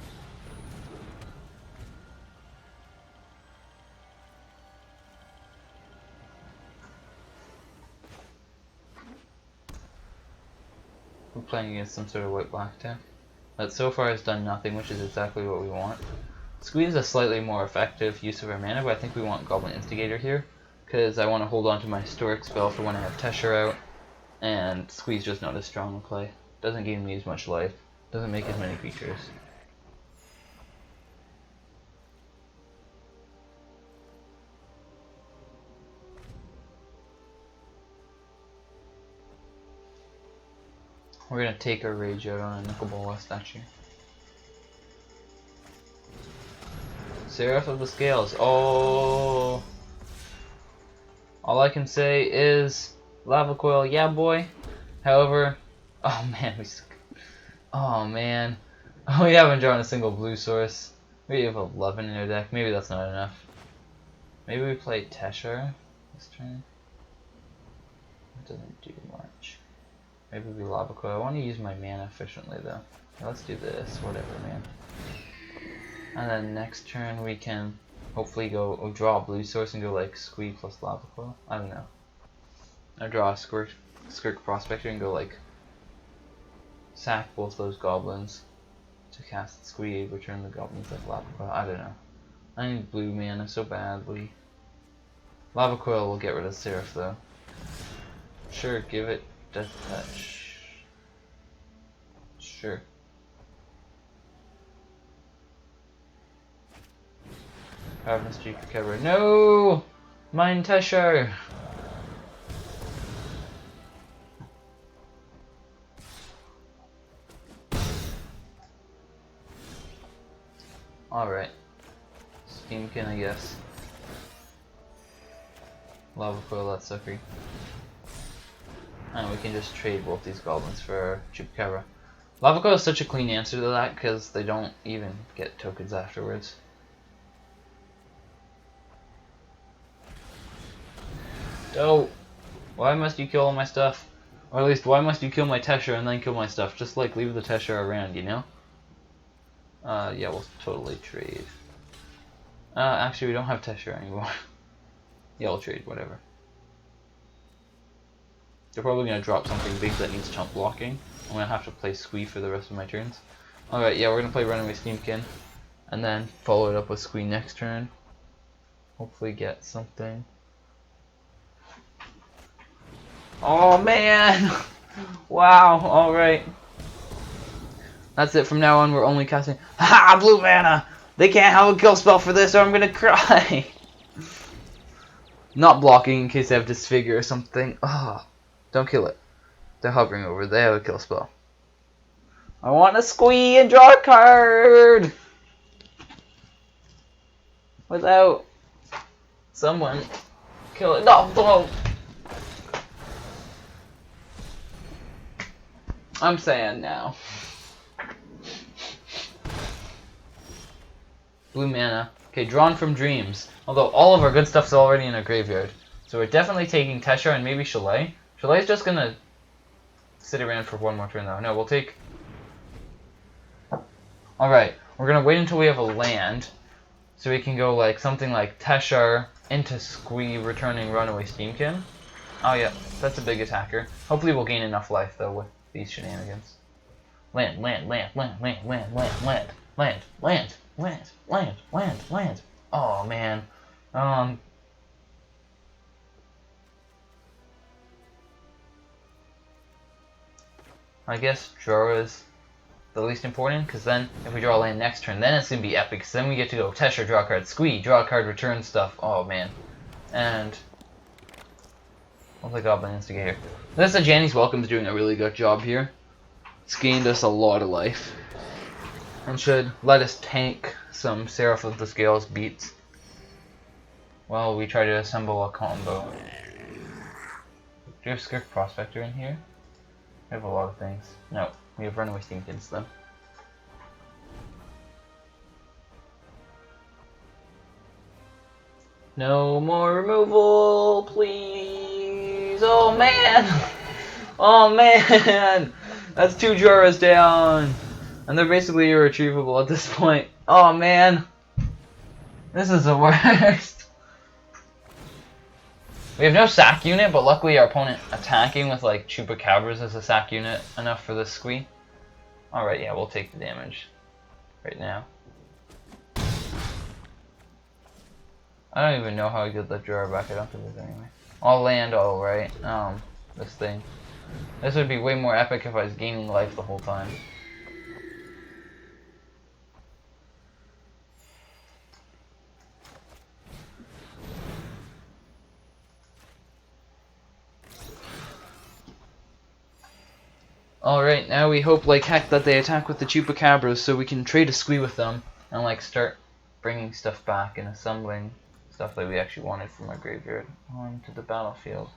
We're playing against some sort of white-black deck that so far has done nothing, which is exactly what we want. Squee is a slightly more effective use of our mana, but I think we want Goblin Instigator here, because I want to hold on to my Historic spell for when I have Teshar out, and Squee's just not as strong a play. Doesn't gain me as much life, doesn't make as many creatures. We're gonna take our rage out on a Knuckleball statue. Seraph of the Scales. Oh. All I can say is Lava Coil, yeah boy. However, oh man, we suck. Oh man. We haven't drawn a single blue source. We have 11 in our deck. Maybe that's not enough. Maybe we play Teshar this turn. It doesn't do much. Maybe we Lava Coil. I want to use my mana efficiently though. Yeah, let's do this. Whatever, man. And then next turn we can hopefully go draw a blue source and go like Squee plus Lava Coil. I don't know. I draw a Skirk Prospector and go like sack both those goblins to cast Squee, return the goblins like Lava Coil. I don't know. I need blue mana so badly. Lava Coil will get rid of Seraph though. Sure, give it Death Touch. Sure. Ravenous Chupacabra. No! Mine Teshar! Alright. Steamkin, I guess. Lava Coil, that sucker. And we can just trade both these goblins for Chupacabra. Lava Coil is such a clean answer to that because they don't even get tokens afterwards. Oh, why must you kill all my stuff? Or at least, why must you kill my Teshar and then kill my stuff? Just like leave the Teshar around, you know? Yeah, we'll totally trade. Actually, we don't have Teshar anymore. Yeah, we'll trade, whatever. They're probably gonna drop something big that needs chump blocking. I'm gonna have to play Squee for the rest of my turns. Alright, yeah, we're gonna play Runaway Steamkin. And then follow it up with Squee next turn. Hopefully get something. Oh man! Wow, alright. That's it, from now on we're only casting. Ha! Blue mana! They can't have a kill spell for this or I'm gonna cry! Not blocking in case they have Disfigure or something. Ah, don't kill it. They're hovering over, they have a kill spell. I want to Squee and draw a card! Without someone kill it. No, no! I'm saying now. Blue mana. Okay, drawn from dreams. Although all of our good stuff's already in our graveyard. So we're definitely taking Teshar and maybe Chalet. Chalet's just gonna sit around for one more turn though. No, we'll take... Alright, we're gonna wait until we have a land. So we can go like something like Teshar into Squee, returning Runaway Steamkin. Oh yeah, that's a big attacker. Hopefully we'll gain enough life though with these shenanigans. Land, land, land, land, land, land, land, land, land, land, land, land, land, land. Oh man. I guess draw is the least important, because then if we draw a land next turn, then it's going to be epic, because then we get to go Teshar, draw a card, Squee, draw a card, return stuff. Oh man. And I'll play Goblin Instigator. This is Janny's Welcome's doing a really good job here. It's gained us a lot of life. And should let us tank some Seraph of the Scales beats while we try to assemble a combo. Do you have Skirk Prospector in here? We have a lot of things. No, we have Runaway Steamkins though. No more removal, please! Oh man! Oh man! That's 2 Joras down! And they're basically irretrievable at this point. Oh man! This is the worst! We have no sack unit, but luckily our opponent attacking with like Chupacabras as a sack unit enough for this Squee. Alright, yeah, we'll take the damage right now. I don't even know how I could let Jora back. I don't think there's anyway. I'll land alright. This thing. This would be way more epic if I was gaining life the whole time. Alright, now we hope like heck that they attack with the Chupacabras so we can trade a Squee with them and like start bringing stuff back and assembling stuff that we actually wanted from our graveyard onto the battlefield.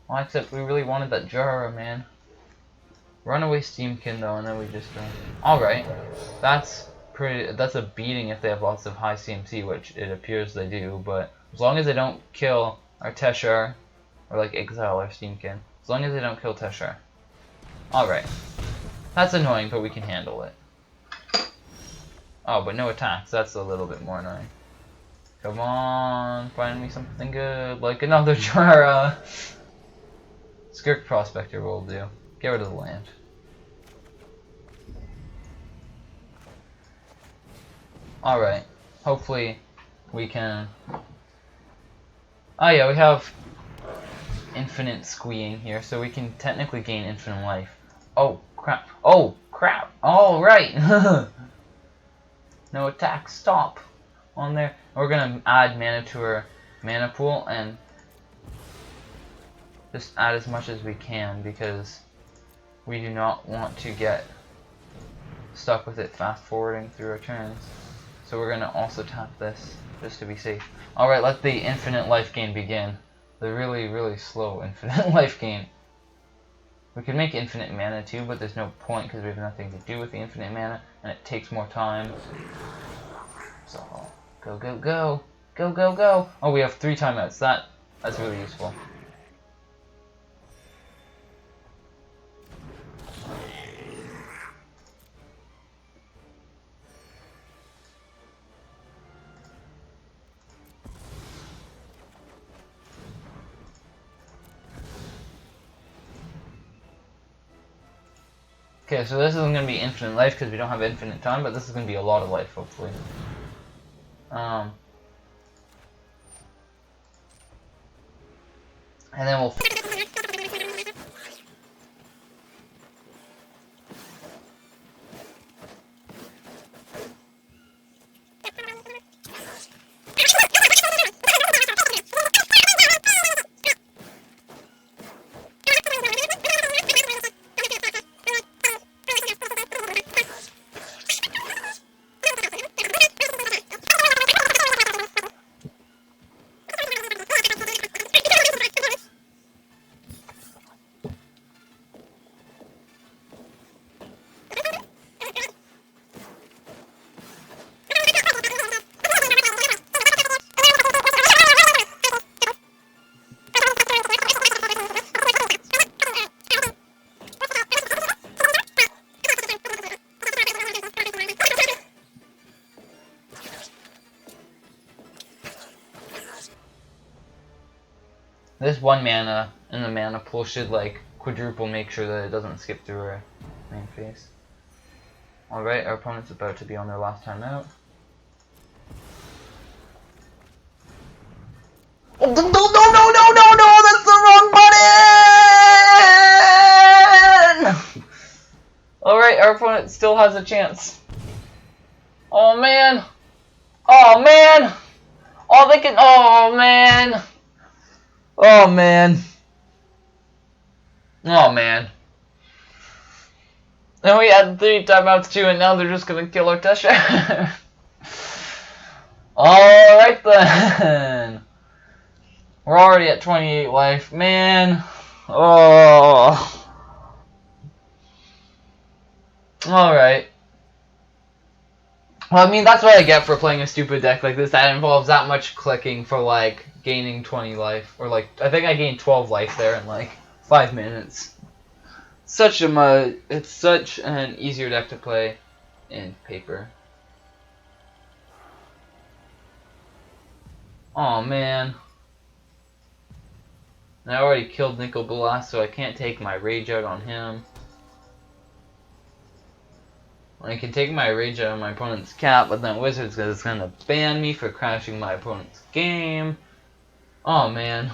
Well, except we really wanted that Jara, man. Runaway Steamkin though, and then we just alright. That's a beating if they have lots of high CMC, which it appears they do, but as long as they don't kill our Teshar, or like exile our Steamkin. As long as they don't kill Teshar. Alright. That's annoying, but we can handle it. Oh, but no attacks. That's a little bit more annoying. Come on, find me something good, like another Jara. Skirk Prospector will do. Get rid of the land. Alright. Hopefully we can... Oh yeah, we have infinite squeeing here, so we can technically gain infinite life. Oh crap. Oh crap. Alright. No attack. Stop. On there. We're gonna add mana to our mana pool and just add as much as we can because we do not want to get stuck with it fast forwarding through our turns. So we're gonna also tap this just to be safe. Alright, let the infinite life gain begin. The really, really slow infinite life gain. We can make infinite mana too, but there's no point because we have nothing to do with the infinite mana and it takes more time. So go, go, go. Go, go, go. Oh, we have 3 timeouts. That's really useful. Okay, so this isn't going to be infinite life because we don't have infinite time, but this is going to be a lot of life, hopefully. And then we'll... This 1 mana in the mana pool should like quadruple make sure that it doesn't skip through our main phase. Alright, our opponent's about to be on their last time out. Oh, no, no, no, no, no, no, that's the wrong button! Alright, our opponent still has a chance. Oh man! Oh man! Oh, they can, oh man! Oh man. Oh man. And we had 3 timeouts too, and now they're just gonna kill our Teshar. Alright then. We're already at 28 life. Man. Oh. Alright. Well, I mean, that's what I get for playing a stupid deck like this that involves that much clicking for like gaining 20 life, or like I think I gained 12 life there in like 5 minutes. It's such an easier deck to play in paper. Oh man. And I already killed Nickel Blast, so I can't take my rage out on him. I can take my rage out on my opponent's cap, but then Wizards is gonna ban me for crashing my opponent's game. Oh man.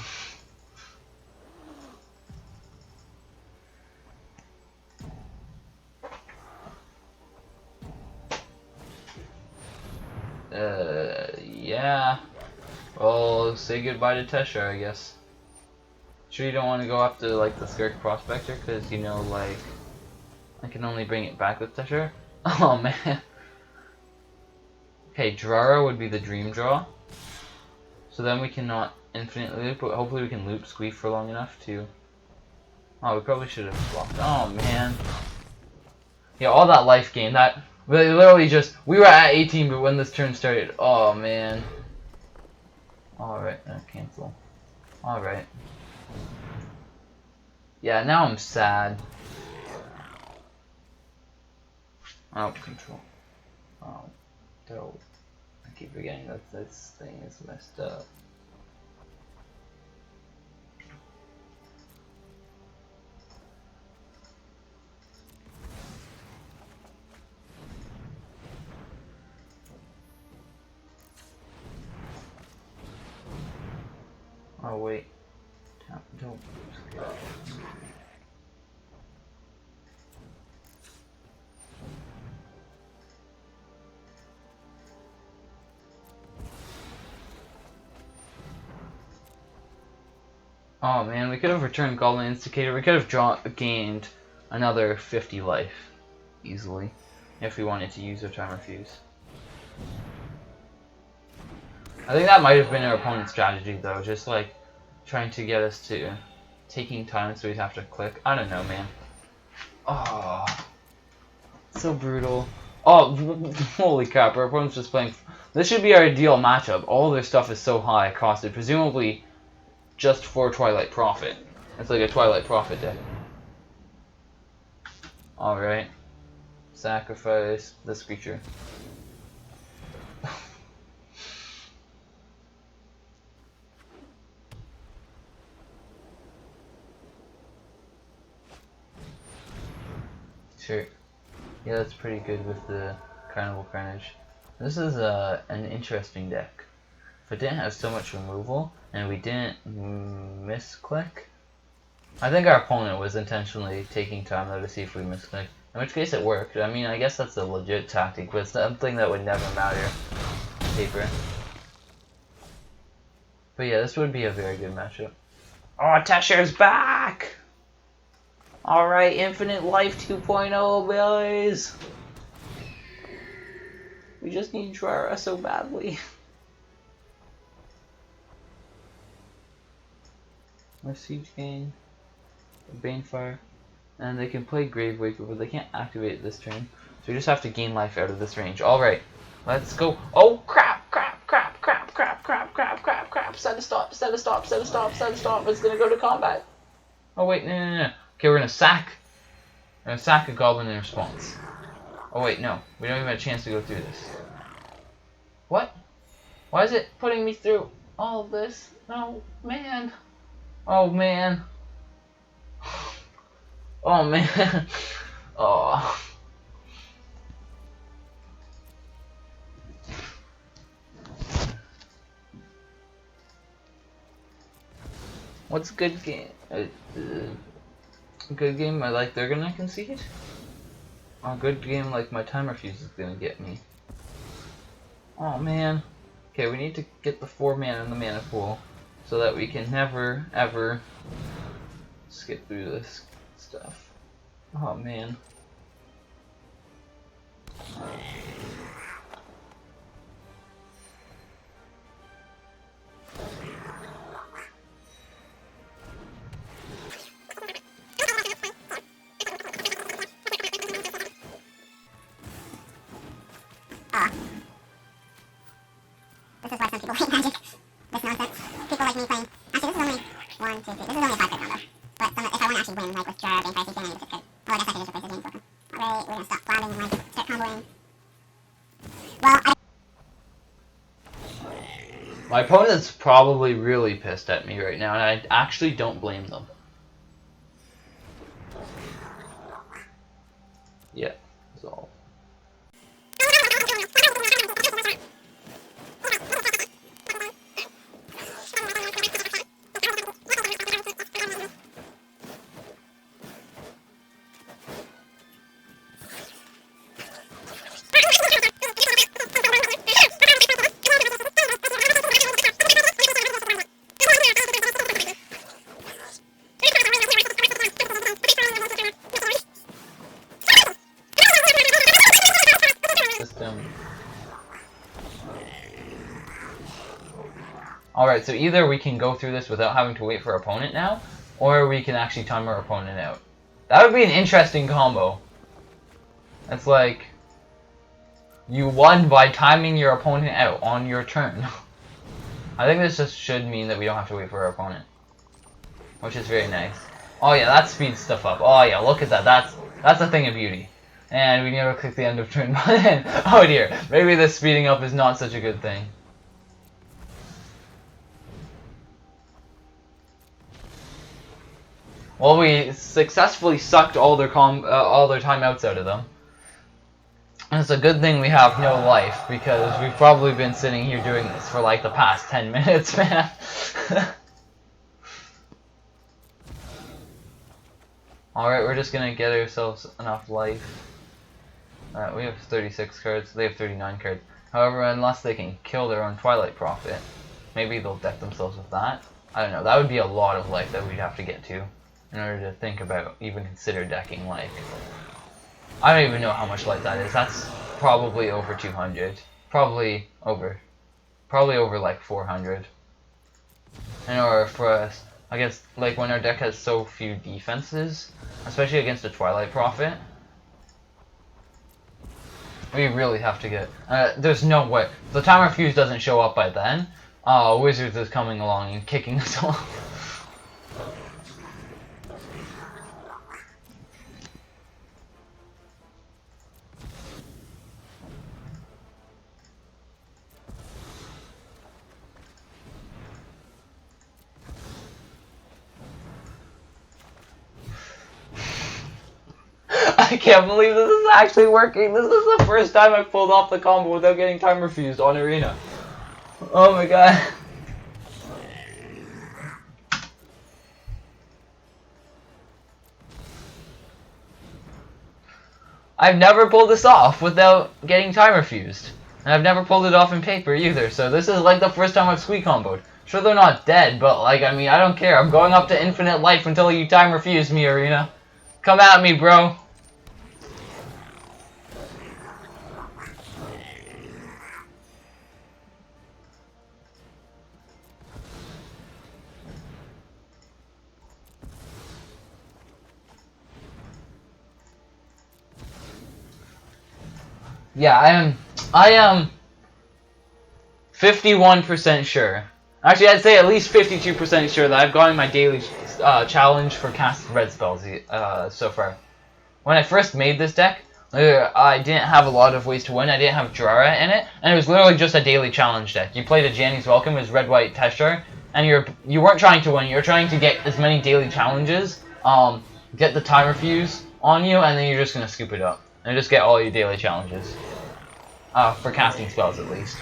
Yeah. Well, say goodbye to Teshar, I guess. Sure you don't want to go up to like the Skirk Prospector, because you know, like, I can only bring it back with Teshar. Oh man. Okay, Drara would be the dream draw. So then we cannot infinitely loop, but hopefully we can loop Squee for long enough to... Oh, we probably should have blocked. Oh man. Yeah, all that life gain, that literally just... We were at 18, but when this turn started, oh man. Alright, cancel. Alright. Yeah, now I'm sad. Oh, control. Oh, dope. I keep forgetting that this thing is messed up. Oh wait. Don't. Oh man, we could have returned Goblin Instigator. We could have gained another 50 life easily if we wanted to use our Timer Fuse. I think that might have been our opponent's strategy though, just like trying to get us to taking time so we'd have to click. I don't know, man. Oh, so brutal. Oh, holy crap, our opponent's just playing. This should be our ideal matchup. All their stuff is so high costed, presumably just for Twilight Prophet. It's like a Twilight Prophet deck. Alright. Sacrifice this creature. Sure. Yeah, that's pretty good with the Carnival Carnage. This is an interesting deck. If it didn't have so much removal, and we didn't misclick, I think our opponent was intentionally taking time though to see if we misclick. In which case it worked. I mean, I guess that's a legit tactic, but it's something that would never matter on paper. But yeah, this would be a very good matchup. Oh, Teshar's back! Alright, Infinite Life 2.0, boys! We just need Drara so badly. My Siege Gain, Banefire, and they can play Gravewaker, but they can't activate it this turn. So we just have to gain life out of this range. Alright, let's go. Oh crap, crap, crap, crap, crap, crap, crap, crap, crap. Set a stop, set a stop, set a stop, set a stop. It's gonna go to combat. Oh wait, no. Okay, we're gonna sack a goblin in response. Oh wait, no. We don't even have a chance to go through this. What? Why is it putting me through all of this? No, man. Oh man. Oh man. Oh. What's a good game? Good game, I like they're gonna concede. A good game like my Timer Fuse is gonna get me. Oh man. Okay, we need to get the 4 mana in the mana pool so that we can never ever skip through this stuff. Oh man. This is why some people hate Magic. This nonsense. People like me playing. Actually, this is only 1, 2, 3. This is only a 5 card combo. But if I want to actually win, like with Jar, Banefire, Siege, I need to good. Oh, I guess I could just replace the game token. Alright, we're gonna stop blabbing and like start comboing. Well, My opponent's probably really pissed at me right now, and I actually don't blame them. Yeah, that's all. Alright, so either we can go through this without having to wait for our opponent now, or we can actually time our opponent out. That would be an interesting combo. It's like, you won by timing your opponent out on your turn. I think this just should mean that we don't have to wait for our opponent. Which is very nice. Oh yeah, that speeds stuff up. Oh yeah, look at that. That's a thing of beauty. And we need to click the end of turn button. Oh dear, maybe this speeding up is not such a good thing. Well, we successfully sucked all their timeouts out of them. And it's a good thing we have no life, because we've probably been sitting here doing this for like the past 10 minutes, man. Alright, we're just gonna get ourselves enough life. Alright, we have 36 cards, they have 39 cards. However, unless they can kill their own Twilight Prophet, maybe they'll deck themselves with that. I don't know, that would be a lot of life that we'd have to get to in order to think about, even consider decking life. I don't even know how much life that is. That's probably over 200. Probably over like 400. In order for us, I guess, like when our deck has so few defenses, especially against a Twilight Prophet, we really have to get. There's no way. If the Timer Fuse doesn't show up by then, Wizards is coming along and kicking us off. I can't believe this is actually working. This is the first time I've pulled off the combo without getting Timer Fused on Arena. Oh my god. I've never pulled this off without getting Timer Fused. And I've never pulled it off in paper either, so this is like the first time I've Squee comboed. Sure, they're not dead, but like, I mean, I don't care. I'm going up to infinite life until you Timer Fuse me, Arena. Come at me, bro. Yeah, I am 51% sure. Actually, I'd say at least 52% sure that I've gotten my daily challenge for cast red spells so far. When I first made this deck, I didn't have a lot of ways to win. I didn't have Drara in it, and it was literally just a daily challenge deck. You played a Janny's Welcome as red-white Teshar, and you weren't trying to win. You were trying to get as many daily challenges, get the Timer Fuse on you, and then you're just gonna scoop it up and just get all your daily challenges. For casting spells, at least.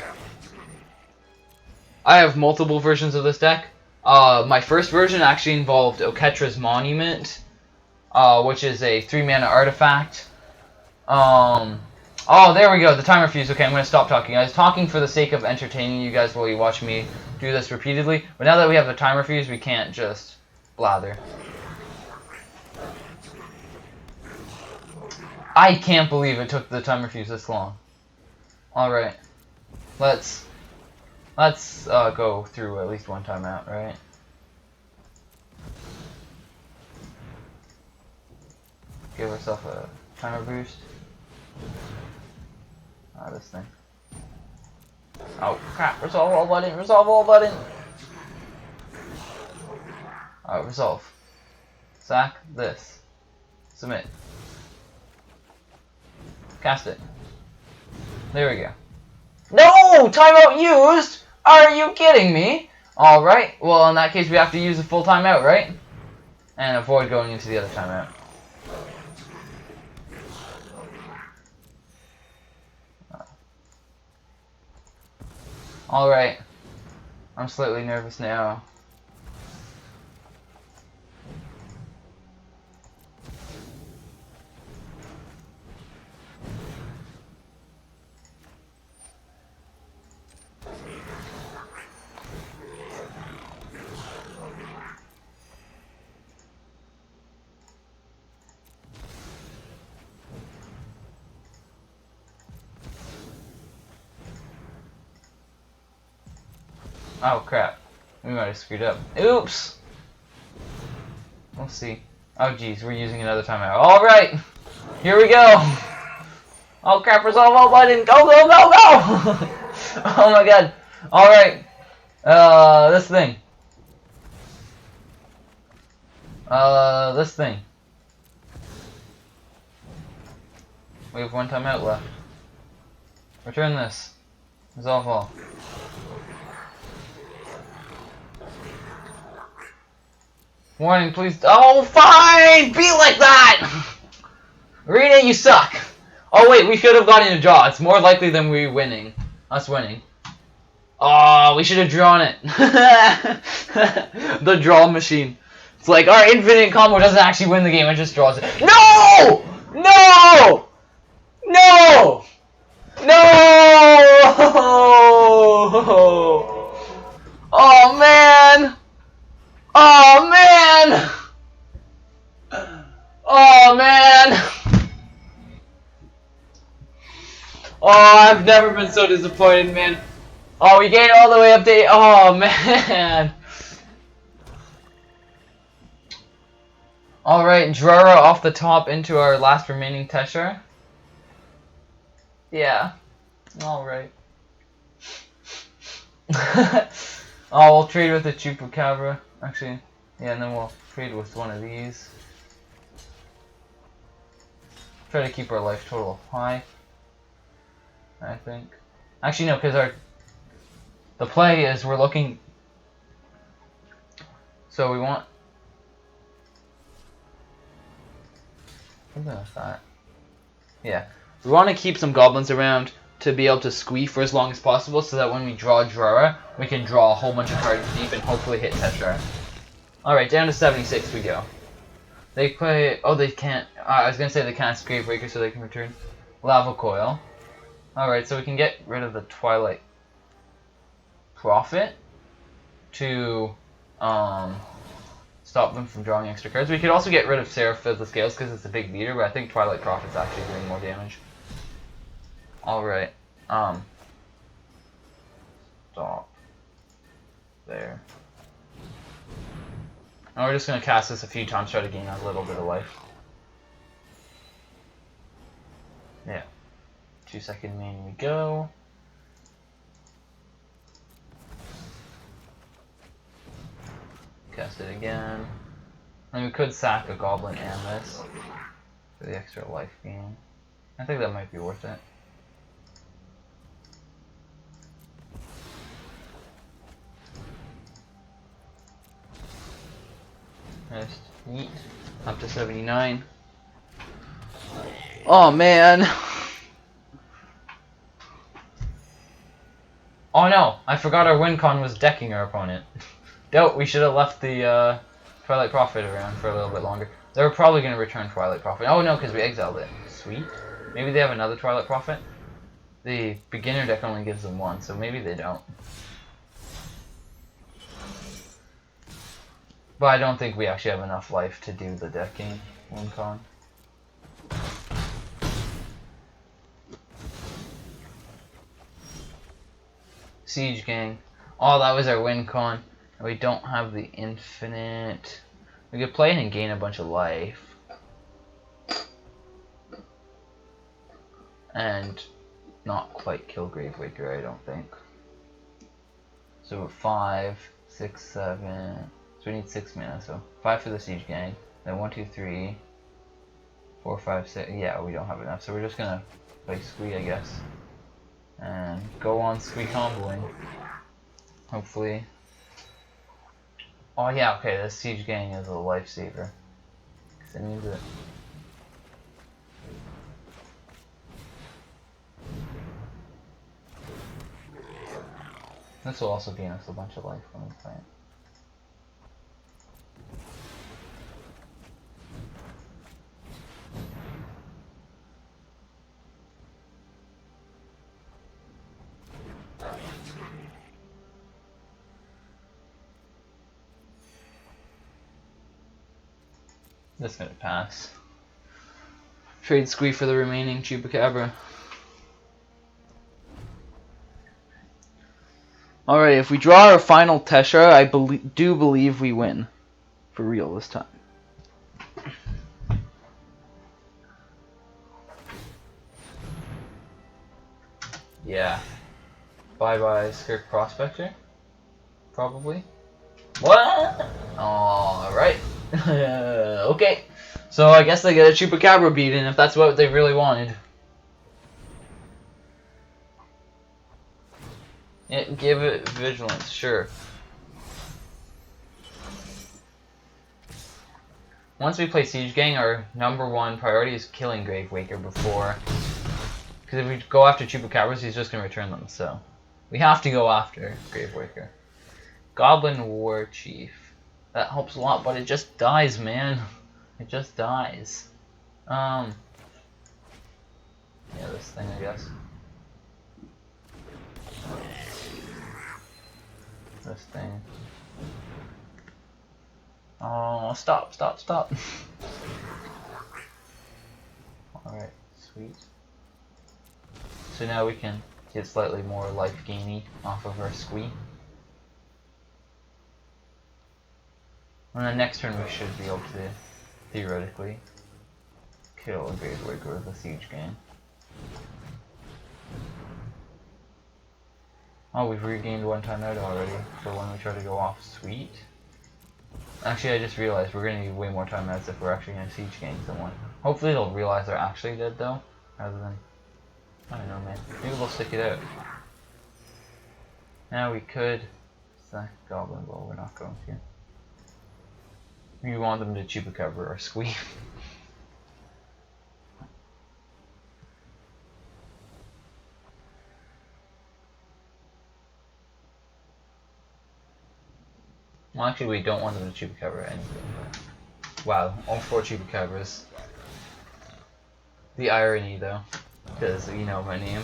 I have multiple versions of this deck. My first version actually involved Oketra's Monument, which is a 3-mana artifact. Oh, there we go, the Timer Fuse. Okay, I'm going to stop talking. I was talking for the sake of entertaining you guys while you watch me do this repeatedly, but now that we have the Timer Fuse, we can't just blather. I can't believe it took the Timer Fuse this long. Alright, let's go through at least one timeout, right? Give ourselves a timer boost. This thing. Oh crap, resolve all button, resolve all button! Alright, resolve. Sack this. Submit. Cast it. There we go. No! Timeout used? Are you kidding me? Alright, well in that case we have to use a full timeout, right? And avoid going into the other timeout. Alright. I'm slightly nervous now. Oh crap. We might have screwed up. Oops! We'll see. Oh jeez, we're using another timeout. Alright! Here we go! Oh crap, resolve all button! Go, go, go, go! Oh my god. Alright. This thing. This thing. We have one timeout left. Return this. Resolve all. Warning, please. Oh, fine! Be like that! Rena, you suck! Oh, wait, we should have gotten a draw. It's more likely than we winning. Us winning. Oh, we should have drawn it. The draw machine. It's like, our infinite combo doesn't actually win the game, it just draws it. No! No! No! No! Oh, man! Oh, man! Oh, man! Oh, I've never been so disappointed, man. Oh, we gained all the way up to 8. Oh, man. Alright, Drara off the top into our last remaining Teshar. Yeah. Alright. Oh, we'll trade with the Chupacabra. Actually, yeah, and then we'll trade with one of these. Try to keep our life total high, I think. Actually, no, because the play is we're looking. So we want something like that. Yeah, we want to keep some goblins around to be able to squee for as long as possible, so that when we draw Drara, we can draw a whole bunch of cards deep and hopefully hit Teshar. All right, down to 76 we go. They play. Oh, they can't. I was gonna say they can't Grave Breaker, so they can return Lava Coil. All right, so we can get rid of the Twilight Prophet to stop them from drawing extra cards. We could also get rid of Seraph of the Scales because it's a big beater, but I think Twilight Prophet's actually doing more damage. All right. Stop. There. And we're just gonna cast this a few times, try to gain a little bit of life. Yeah. 2-second main we go. Cast it again. And we could sack a goblin and this for the extra life gain. I think that might be worth it. Just yeet. Up to 79. Oh man! Oh no! I forgot our win con was decking our opponent. Dope, we should have left the Twilight Prophet around for a little bit longer. They were probably going to return Twilight Prophet. Oh no, because we exiled it. Sweet. Maybe they have another Twilight Prophet? The beginner deck only gives them one, so maybe they don't. But I don't think we actually have enough life to do the decking win con. Siege Gang. Oh, that was our win con. We don't have the infinite. We could play it and gain a bunch of life. And not quite kill Gravewaker, I don't think. So 5, 6, 7. So we need 6 mana, so 5 for the Siege Gang. Then 1, 2, 3, 4, 5, 6. Yeah, we don't have enough, so we're just gonna play Squee, I guess. And go on Squee comboing. Hopefully. Oh yeah, okay, this Siege Gang is a lifesaver. Because it needs it. This will also gain us a bunch of life when we play it. This is gonna pass. Trade Squee for the remaining Chupacabra. Alright, if we draw our final Teshar, I do believe we win. For real this time. Yeah. Bye-bye, Skirk Prospector. Probably. What? Alright. Okay. So I guess they get a Chupacabra beaten if that's what they really wanted. Yeah, give it vigilance, sure. Once we play Siege Gang, our #1 priority is killing Gravewaker before. Because if we go after Chupacabras, he's just going to return them, so. We have to go after Gravewaker. Goblin War Chief. That helps a lot, but it just dies, man. It just dies. Yeah, this thing, I guess. This thing. Oh, stop. Alright, sweet. So now we can get slightly more life gainy off of our Squee. And the next turn we should be able to, theoretically, kill a Gravewaker with a Siege Gang. Oh, we've regained 1 timeout already for when we try to go off. Sweet. Actually, I just realized we're going to need way more timeouts if we're actually going to Siege Gang someone. Hopefully they'll realize they're actually dead though, rather than, I don't know, man. Maybe they'll stick it out. Now we could sack Goblin, but we're not going to. We want them to Chupacabra or Squee. Well, actually, we don't want them to Chupacabra anything. Wow, all 4 Chupacabras. The irony, though, because you know my name,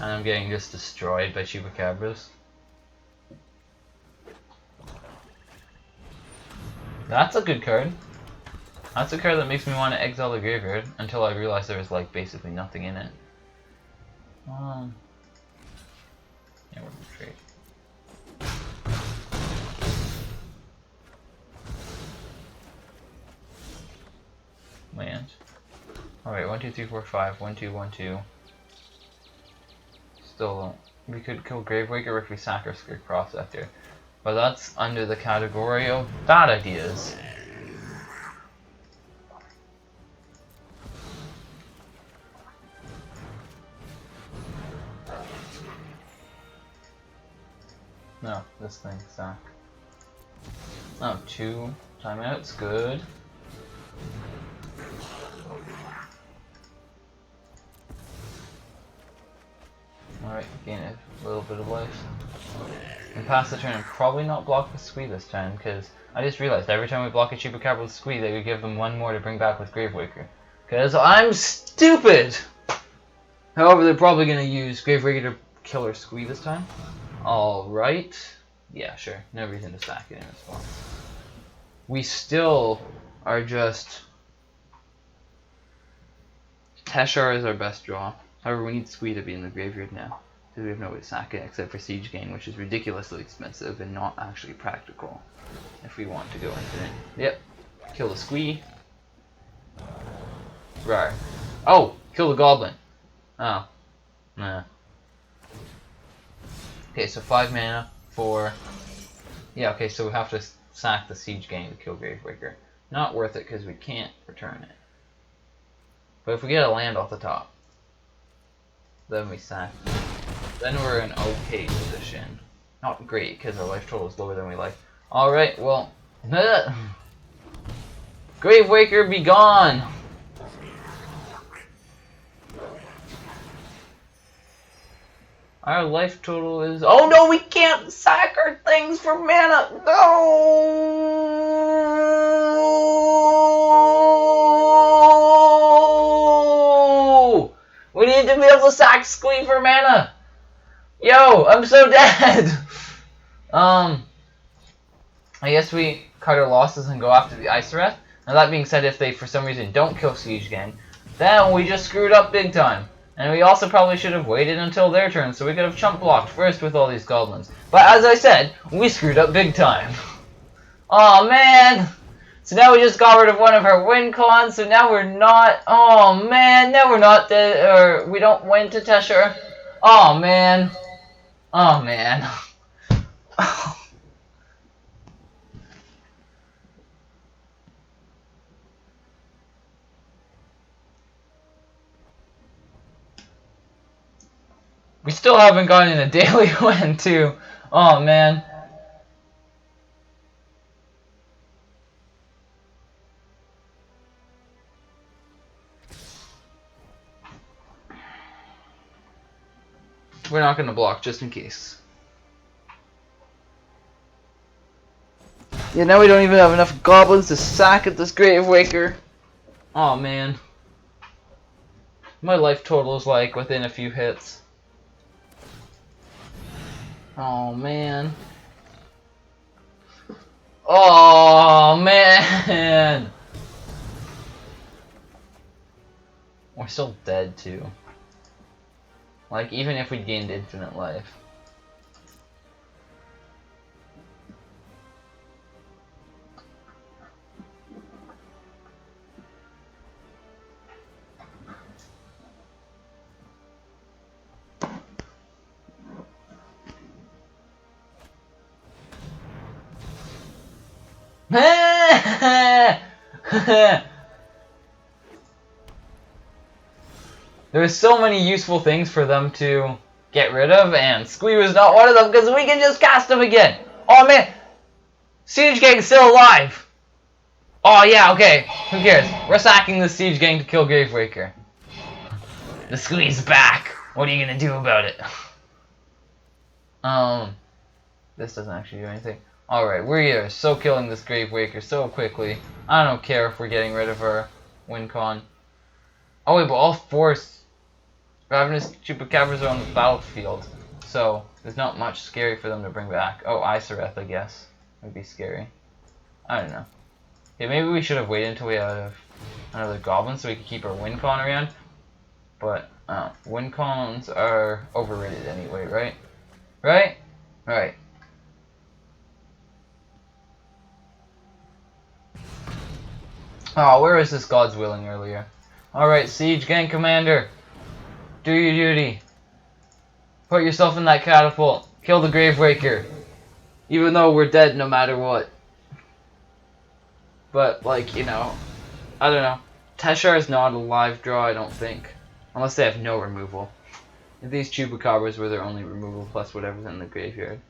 and I'm getting just destroyed by Chupacabras. That's a good card. That's a card that makes me want to exile the graveyard until I realize there was like basically nothing in it. Yeah, we're gonna trade. Land. Alright, 1, 2, 3, 4, 5. 1, 2, 1, 2. Still, we could kill Gravewaker if we sack our Skirk Prospector. But that's under the category of bad ideas. No, this thing, sack. Oh, 2 timeouts, good. Alright, gain a little bit of life. And pass the turn and probably not block with Squee this time, because I just realized every time we block a Chupacabra with Squee, they would give them 1 more to bring back with Gravewaker. Because I'm stupid! However, they're probably going to use Gravewaker to kill our Squee this time. Alright. Yeah, sure. No reason to sack it in response. We still are just... Teshar is our best draw. However, we need Squee to be in the graveyard now, because we have no way to sack it except for Siege Gang, which is ridiculously expensive and not actually practical if we want to go infinite. Yep. Kill the Squee. Rawr. Oh! Kill the Goblin. Oh. Nah. Okay, so 5 mana for... Yeah, okay, so we have to sack the Siege Gang to kill Gravewaker. Not worth it because we can't return it. But if we get a land off the top, then we sack. Then we're in okay position. Not great, because our life total is lower than we like. Alright, well... Gravewaker, be gone! Our life total is... Oh no, we can't sack our things for mana! No! We need to be able to sack Squee for mana! Yo, I'm so dead! I guess we cut our losses and go after the Icereth. Now that being said, if they for some reason don't kill Siege Gang, then we just screwed up big time. And we also probably should have waited until their turn so we could have chump blocked first with all these goblins. But as I said, we screwed up big time. Oh man! So now we just got rid of one of her win cons, so now we're not... Oh man, now we're not dead, or we don't win to Teshar. Oh man. Oh man. We still haven't gotten a daily win too. Oh man. We're not gonna block just in case. Yeah, now we don't even have enough goblins to sack at this Gravewaker. Oh man. My life total is like within a few hits. Oh man. Oh man. We're still dead too. Like even if we gained infinite life. There's so many useful things for them to get rid of, and Squee was not one of them because we can just cast them again. Oh man, Siege Gang's still alive. Oh yeah, okay, who cares? We're sacking the Siege Gang to kill Gravewaker. The Squee's back. What are you gonna do about it? This doesn't actually do anything. Alright, we are so killing this Gravewaker so quickly. I don't care if we're getting rid of her win con. Oh wait, but all four Ravenous Chupacabras are on the battlefield. So, there's not much scary for them to bring back. Oh, Isoreth, I guess. Would be scary. I don't know. Yeah, maybe we should have waited until we have another goblin so we could keep our win con around. But, win cons are overrated anyway, right? Right? Right. Oh, where was this God's Willing earlier? Alright, Siege Gang Commander. Do your duty. Put yourself in that catapult. Kill the Gravewaker. Even though we're dead no matter what. But, like, you know, I don't know. Teshar is not a live draw, I don't think. Unless they have no removal. If these Chupacabras were their only removal plus whatever's in the graveyard.